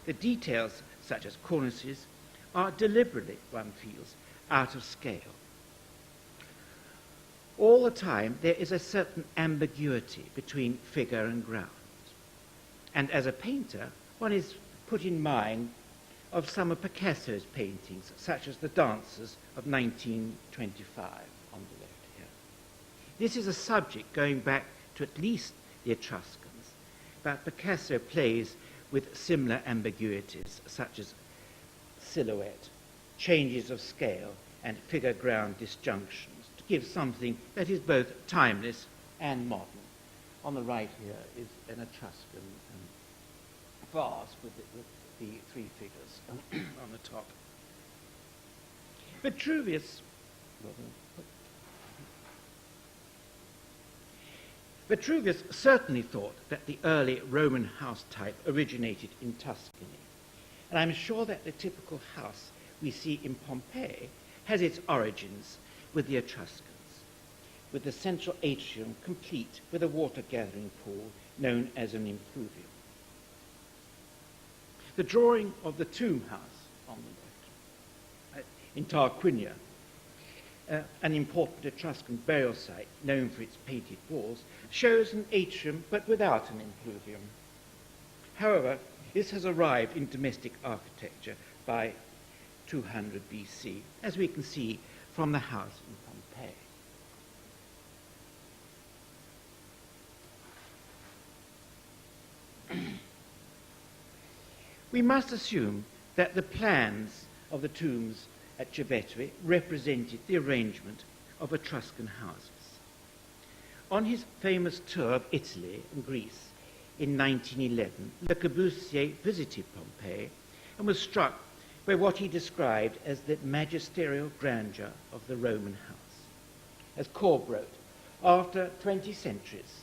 The details, such as cornices, are deliberately, one feels, out of scale. All the time there is a certain ambiguity between figure and ground. And as a painter, one is put in mind of some of Picasso's paintings, such as the Dancers of 1925 on the left here. This is a subject going back to at least the Etruscans, but Picasso plays with similar ambiguities, such as silhouette, changes of scale, and figure-ground disjunctions, to give something that is both timeless and modern. On the right here is an Etruscan vase with the three figures on the top. Vitruvius certainly thought that the early Roman house type originated in Tuscany, and I'm sure that the typical house we see in Pompeii has its origins with the Etruscans. with the central atrium complete with a water-gathering pool known as an impluvium. The drawing of the tomb house on the left, in Tarquinia, an important Etruscan burial site known for its painted walls, shows an atrium but without an impluvium. However, this has arrived in domestic architecture by 200 BC, as we can see from the house in Pompeii. We must assume that the plans of the tombs at Cerveteri represented the arrangement of Etruscan houses. On his famous tour of Italy and Greece in 1911, Le Corbusier visited Pompeii and was struck by what he described as the magisterial grandeur of the Roman house. As Korb wrote, after 20 centuries,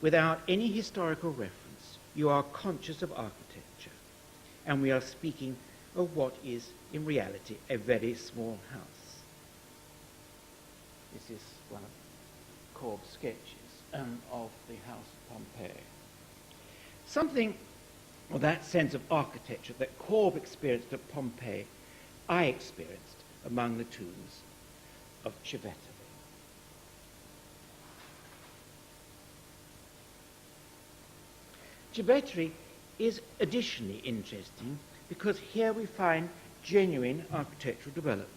without any historical reference, you are conscious of architecture, and we are speaking of what is in reality a very small house. This is one of Korb's sketches of the house of Pompeii. Something of that sense of architecture that Korb experienced at Pompeii, I experienced among the tombs of Cerveteri. Cerveteri is additionally interesting because here we find genuine architectural development.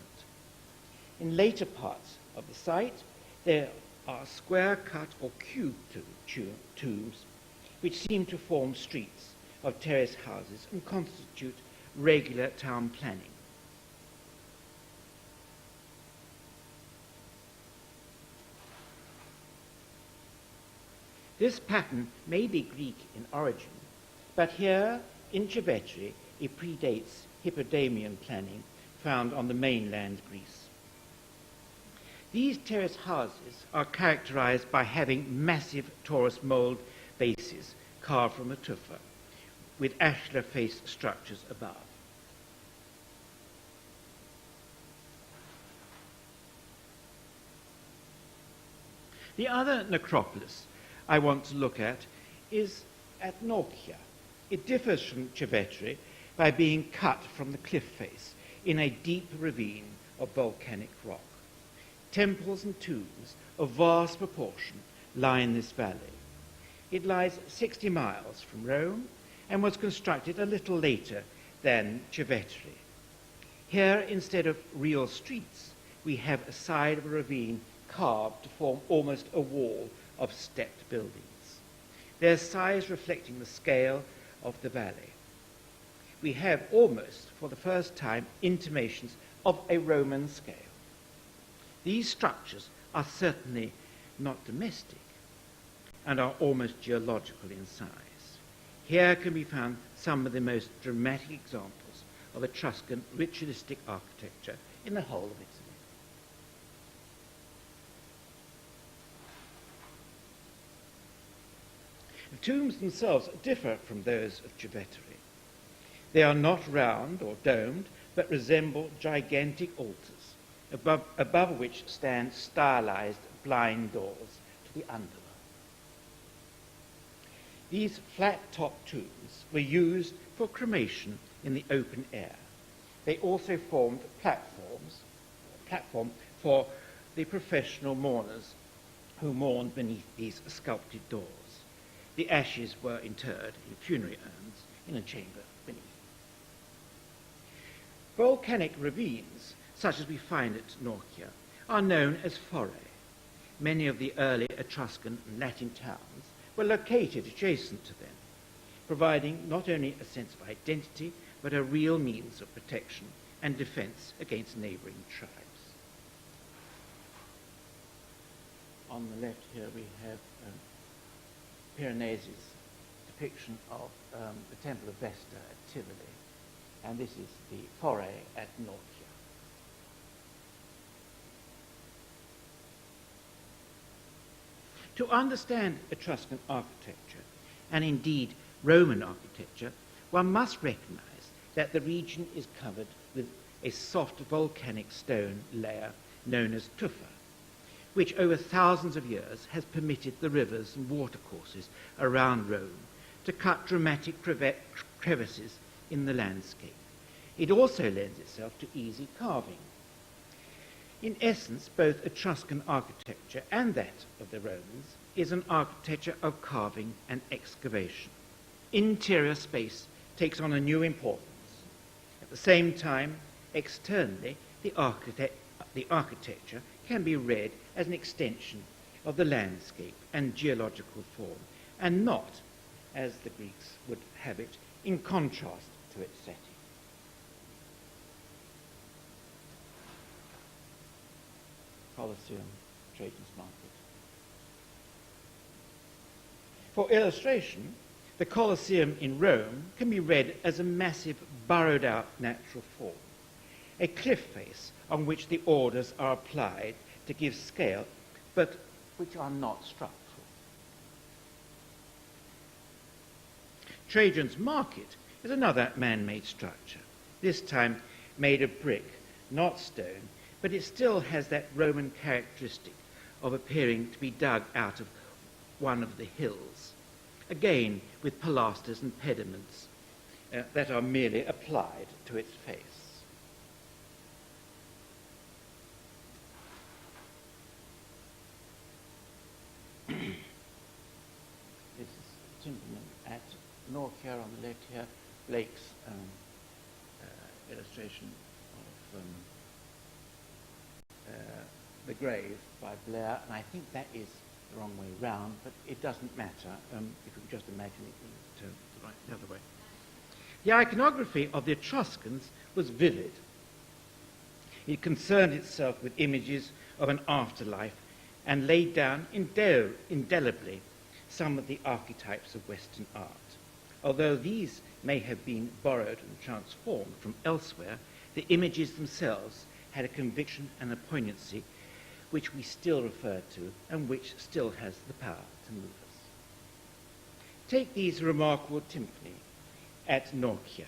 In later parts of the site, there are square-cut or cubed tombs which seem to form streets of terrace houses and constitute regular town planning. This pattern may be Greek in origin, but here in Cerveteri it predates Hippodamian planning found on the mainland Greece. These terrace houses are characterized by having massive torus mold bases carved from a tufa, with ashlar-faced structures above. The other necropolis I want to look at is at Norcia. It differs from Cerveteri by being cut from the cliff face in a deep ravine of volcanic rock. Temples and tombs of vast proportion line this valley. It lies 60 miles from Rome and was constructed a little later than Cerveteri. Here, instead of real streets, we have a side of a ravine carved to form almost a wall of stepped buildings, their size reflecting the scale of the valley. We have almost, for the first time, intimations of a Roman scale. These structures are certainly not domestic and are almost geological in size. Here can be found some of the most dramatic examples of Etruscan ritualistic architecture in the whole of Italy. The tombs themselves differ from those of Cerveteri. They are not round or domed, but resemble gigantic altars, above which stand stylized blind doors to the underworld. These flat-topped tombs were used for cremation in the open air. They also formed platform for the professional mourners who mourned beneath these sculpted doors. The ashes were interred in funerary urns in a chamber beneath. Volcanic ravines, such as we find at Norcia, are known as forae. Many of the early Etruscan and Latin towns were located adjacent to them, providing not only a sense of identity, but a real means of protection and defense against neighboring tribes. On the left here we have Piranesi's depiction of the Temple of Vesta at Tivoli, and this is the foray at Norcia. To understand Etruscan architecture, and indeed Roman architecture, one must recognize that the region is covered with a soft volcanic stone layer known as tufa, which over thousands of years has permitted the rivers and watercourses around Rome to cut dramatic crevices in the landscape. It also lends itself to easy carving. In essence, both Etruscan architecture and that of the Romans is an architecture of carving and excavation. Interior space takes on a new importance. At the same time, externally, the architecture can be read as an extension of the landscape and geological form, and not, as the Greeks would have it, in contrast to its setting. Colosseum, Trajan's Market. For illustration, the Colosseum in Rome can be read as a massive, burrowed-out natural form, a cliff face on which the orders are applied to give scale, but which are not structural. Trajan's Market is another man-made structure, this time made of brick, not stone, but it still has that Roman characteristic of appearing to be dug out of one of the hills, again with pilasters and pediments that are merely applied to its face. This is Timberman at Norcia on the left here, Blake's illustration of The Grave by Blair, and I think that is the wrong way round, but it doesn't matter if you can just imagine it turned the other way. The iconography of the Etruscans was vivid. It concerned itself with images of an afterlife and laid down indelibly some of the archetypes of Western art. Although these may have been borrowed and transformed from elsewhere, the images themselves had a conviction and a poignancy which we still refer to and which still has the power to move us. Take these remarkable tympani at Norcia,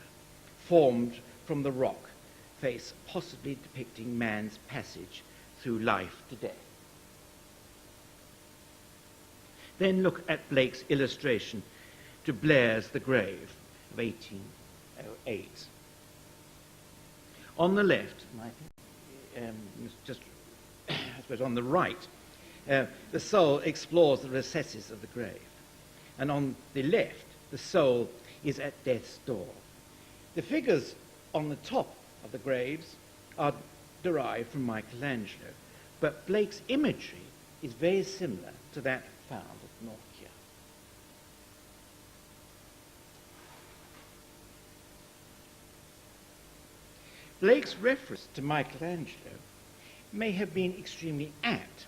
formed from the rock face, possibly depicting man's passage through life to death. Then look at Blake's illustration to Blair's The Grave of 1808. On the left, just I suppose on the right, the soul explores the recesses of the grave. And on the left, the soul is at death's door. The figures on the top of the graves are derived from Michelangelo, but Blake's imagery is very similar to that found at Norcia. Blake's reference to Michelangelo may have been extremely apt,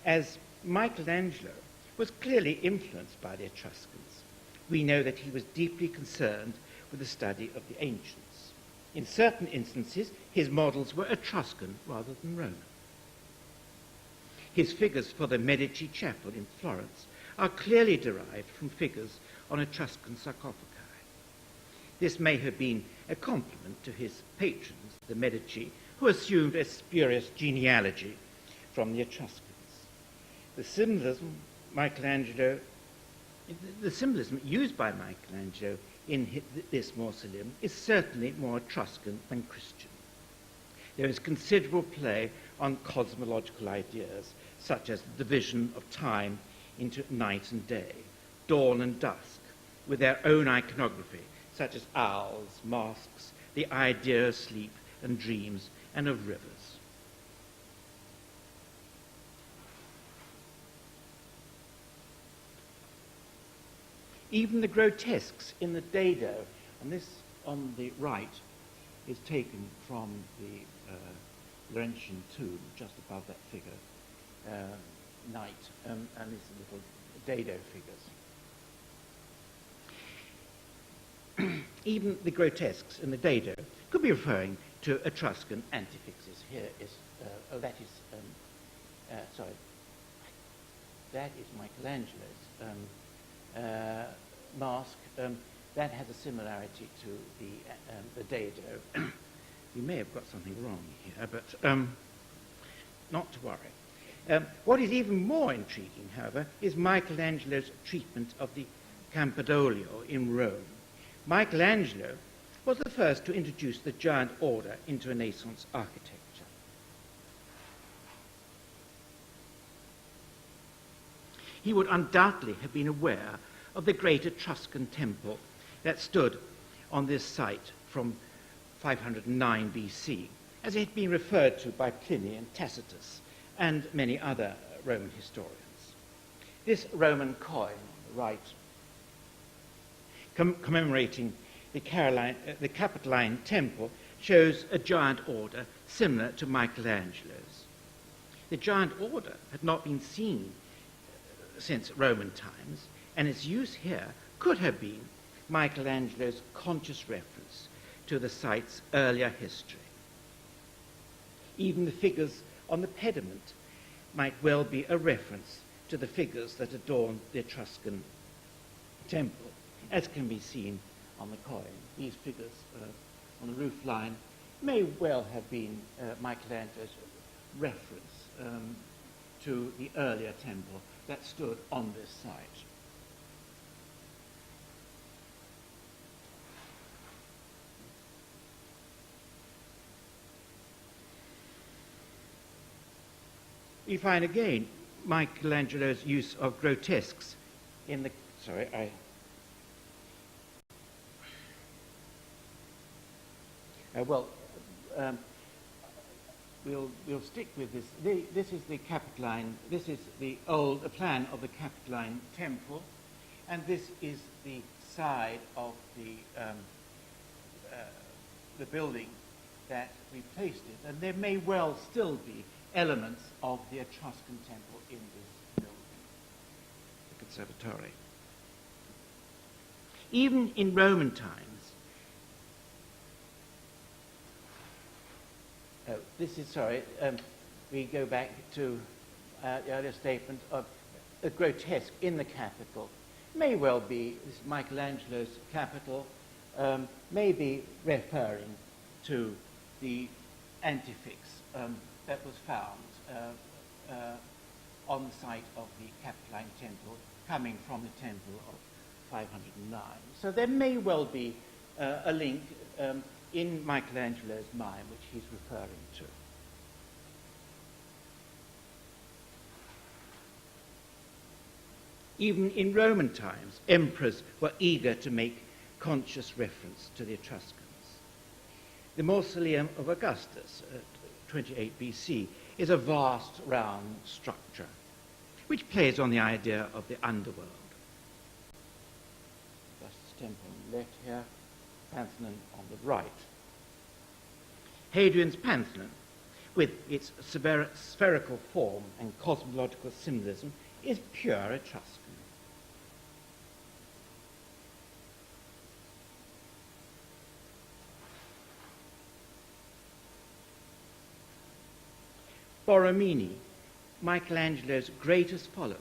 as Michelangelo was clearly influenced by the Etruscans. We know that he was deeply concerned with the study of the ancients. In certain instances, his models were Etruscan rather than Roman. His figures for the Medici Chapel in Florence are clearly derived from figures on Etruscan sarcophagi. This may have been a compliment to his patrons, the Medici, who assumed a spurious genealogy from the Etruscans. The symbolism used by Michelangelo in this mausoleum is certainly more Etruscan than Christian. There is considerable play on cosmological ideas, such as the division of time into night and day, dawn and dusk, with their own iconography, such as owls, masks, the idea of sleep and dreams, and of rivers. Even the grotesques in the dado, and this on the right is taken from the Laurentian tomb, just above that figure, night, and these little dado figures. Even the grotesques in the dado could be referring to Etruscan antifixes. Here is, that is Michelangelo's mask. That has a similarity to the dado. You may have got something wrong here, but not to worry. What is even more intriguing, however, is Michelangelo's treatment of the Campidoglio in Rome. Michelangelo was the first to introduce the giant order into Renaissance architecture. He would undoubtedly have been aware of the great Etruscan temple that stood on this site from 509 BC, as it had been referred to by Pliny and Tacitus and many other Roman historians. This Roman coin on the right, commemorating the Capitoline temple, shows a giant order similar to Michelangelo's. The giant order had not been seen since Roman times, and its use here could have been Michelangelo's conscious reference to the site's earlier history. Even the figures on the pediment might well be a reference to the figures that adorned the Etruscan temple, as can be seen on the coin. These figures on the roof line may well have been Michelangelo's reference to the earlier temple that stood on this site. We find again Michelangelo's use of grotesques in the, we'll stick with this. This is the Capitoline. This is the old plan of the Capitoline temple, and this is the side of the building that replaced it. And there may well still be elements of the Etruscan temple in this building, the Cerveteri. Even in Roman times, we go back to the earlier statement of a grotesque in the Capitol. May well be this Michelangelo's Capitol, may be referring to the antefix that was found on the site of the Capitoline temple, coming from the temple of 509. So there may well be a link in Michelangelo's mind which he's referring to. Even in Roman times, emperors were eager to make conscious reference to the Etruscans. The Mausoleum of Augustus, 28 BC, is a vast round structure which plays on the idea of the underworld. Augustus Temple on the left here, Pantheon on the right. Hadrian's Pantheon, with its spherical form and cosmological symbolism, is pure Etruscan. Borromini, Michelangelo's greatest follower,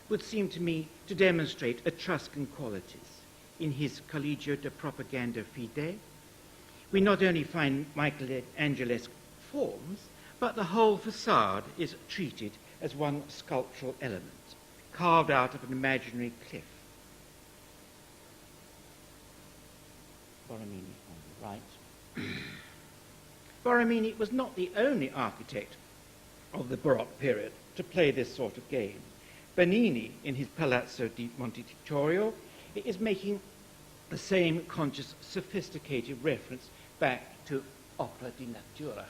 would seem to me to demonstrate Etruscan qualities. In his Collegio de Propaganda Fide, we not only find Michelangelesque forms, but the whole facade is treated as one sculptural element, carved out of an imaginary cliff. Borromini on the right. Borromini was not the only architect of the Baroque period to play this sort of game. Bernini, in his Palazzo di Montecitorio, is making the same conscious, sophisticated reference back to opera di natura.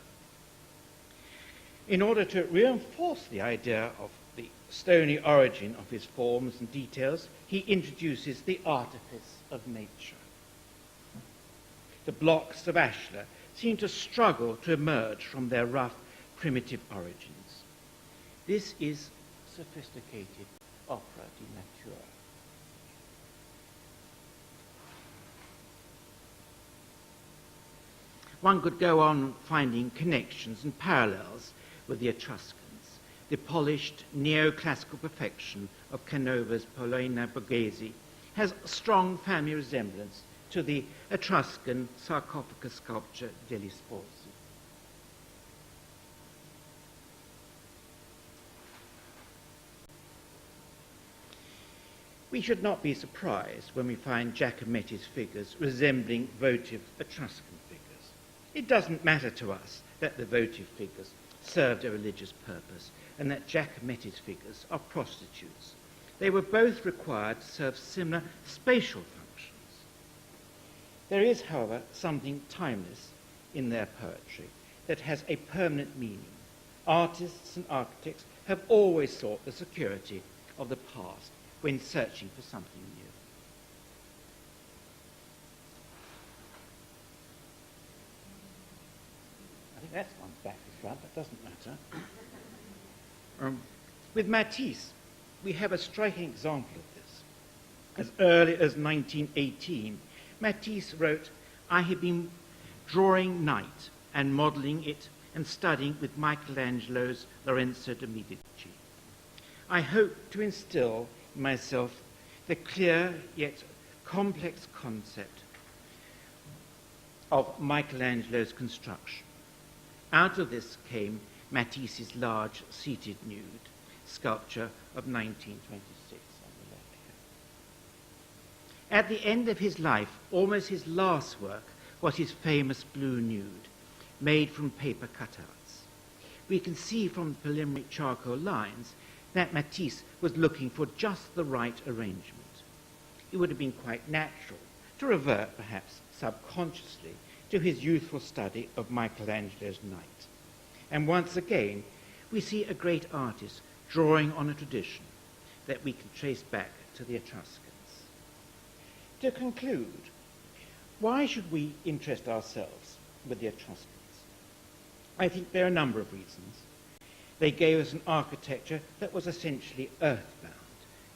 In order to reinforce the idea of the stony origin of his forms and details, he introduces the artifice of nature. The blocks of ashlar seem to struggle to emerge from their rough, primitive origins. This is sophisticated opera di natura. One could go on finding connections and parallels with the Etruscans. The polished neoclassical perfection of Canova's Polina Borghese has a strong family resemblance to the Etruscan sarcophagus sculpture degli Sposi. We should not be surprised when we find Giacometti's figures resembling votive Etruscan figures. It doesn't matter to us that the votive figures served a religious purpose and that Giacometti's figures are prostitutes. They were both required to serve similar spatial functions. There is, however, something timeless in their poetry that has a permanent meaning. Artists and architects have always sought the security of the past when searching for something new. I think that's one's back to front, but doesn't matter. With Matisse, we have a striking example of this. As early as 1918, Matisse wrote, "I have been drawing night and modelling it and studying with Michelangelo's Lorenzo de Medici. I hope to instill in myself the clear yet complex concept of Michelangelo's construction." Out of this came Matisse's large seated nude sculpture of 1926 on the left here. At the end of his life, almost his last work was his famous blue nude, made from paper cutouts. We can see from the preliminary charcoal lines that Matisse was looking for just the right arrangement. It would have been quite natural to revert, perhaps subconsciously, to his youthful study of Michelangelo's Night. And once again, we see a great artist drawing on a tradition that we can trace back to the Etruscans. To conclude, why should we interest ourselves with the Etruscans? I think there are a number of reasons. They gave us an architecture that was essentially earthbound,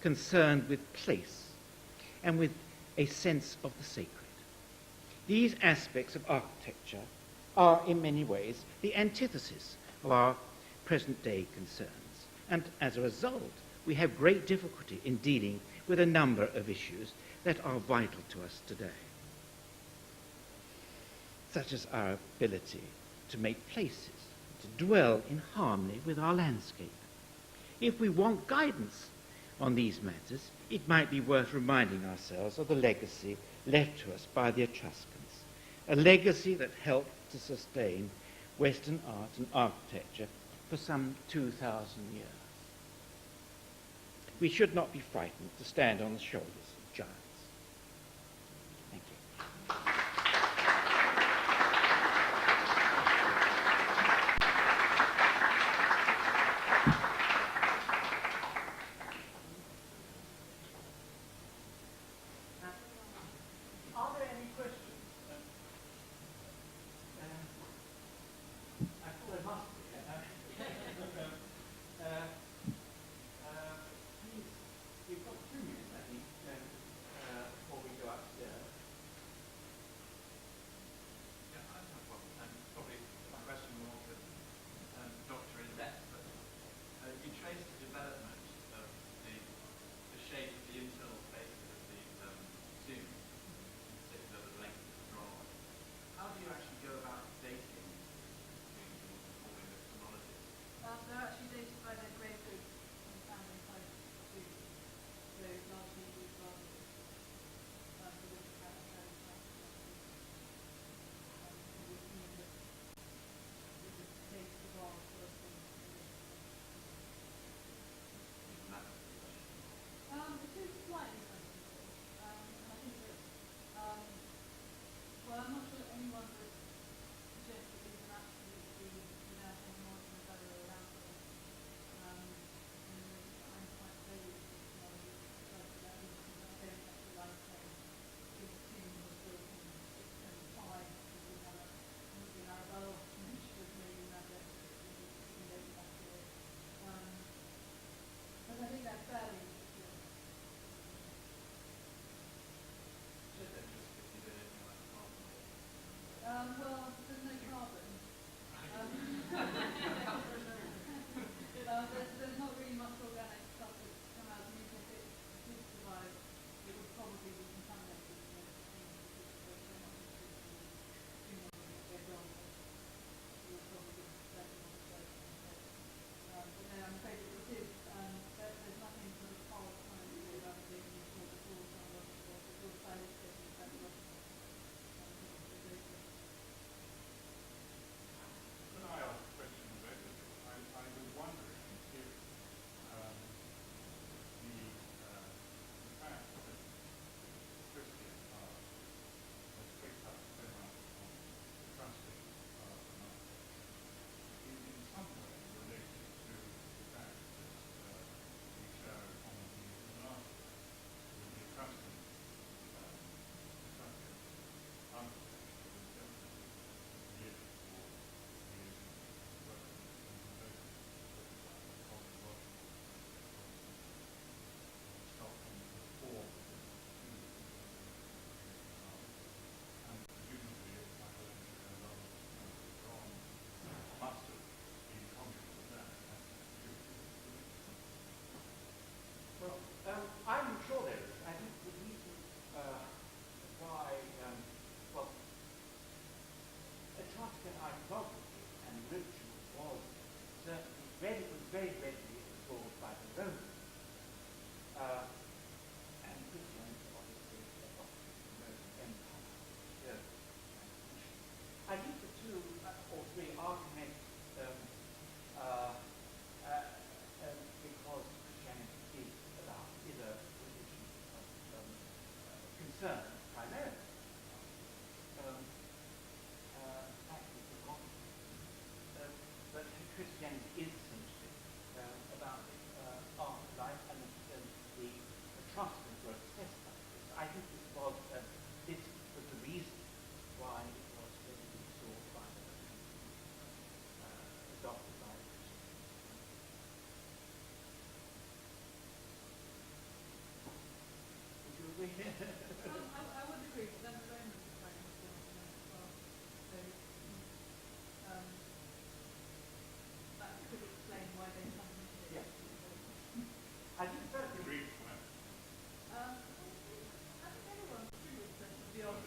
concerned with place and with a sense of the sacred. These aspects of architecture are in many ways the antithesis of our present-day concerns, and as a result, we have great difficulty in dealing with a number of issues that are vital to us today, such as our ability to make places, to dwell in harmony with our landscape. If we want guidance on these matters, it might be worth reminding ourselves of the legacy left to us by the Etruscans, a legacy that helped to sustain Western art and architecture for some 2,000 years. We should not be frightened to stand on the shoulders of giants. Thank you. Are there any questions? I thought there must be. Please, we've got 2 minutes, I think, before we go upstairs. Yeah, I have a problem. And probably my question more for Dr. Izzet, but you trace the development of the shape of the internal faces of these tombs, in particular the length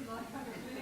like actually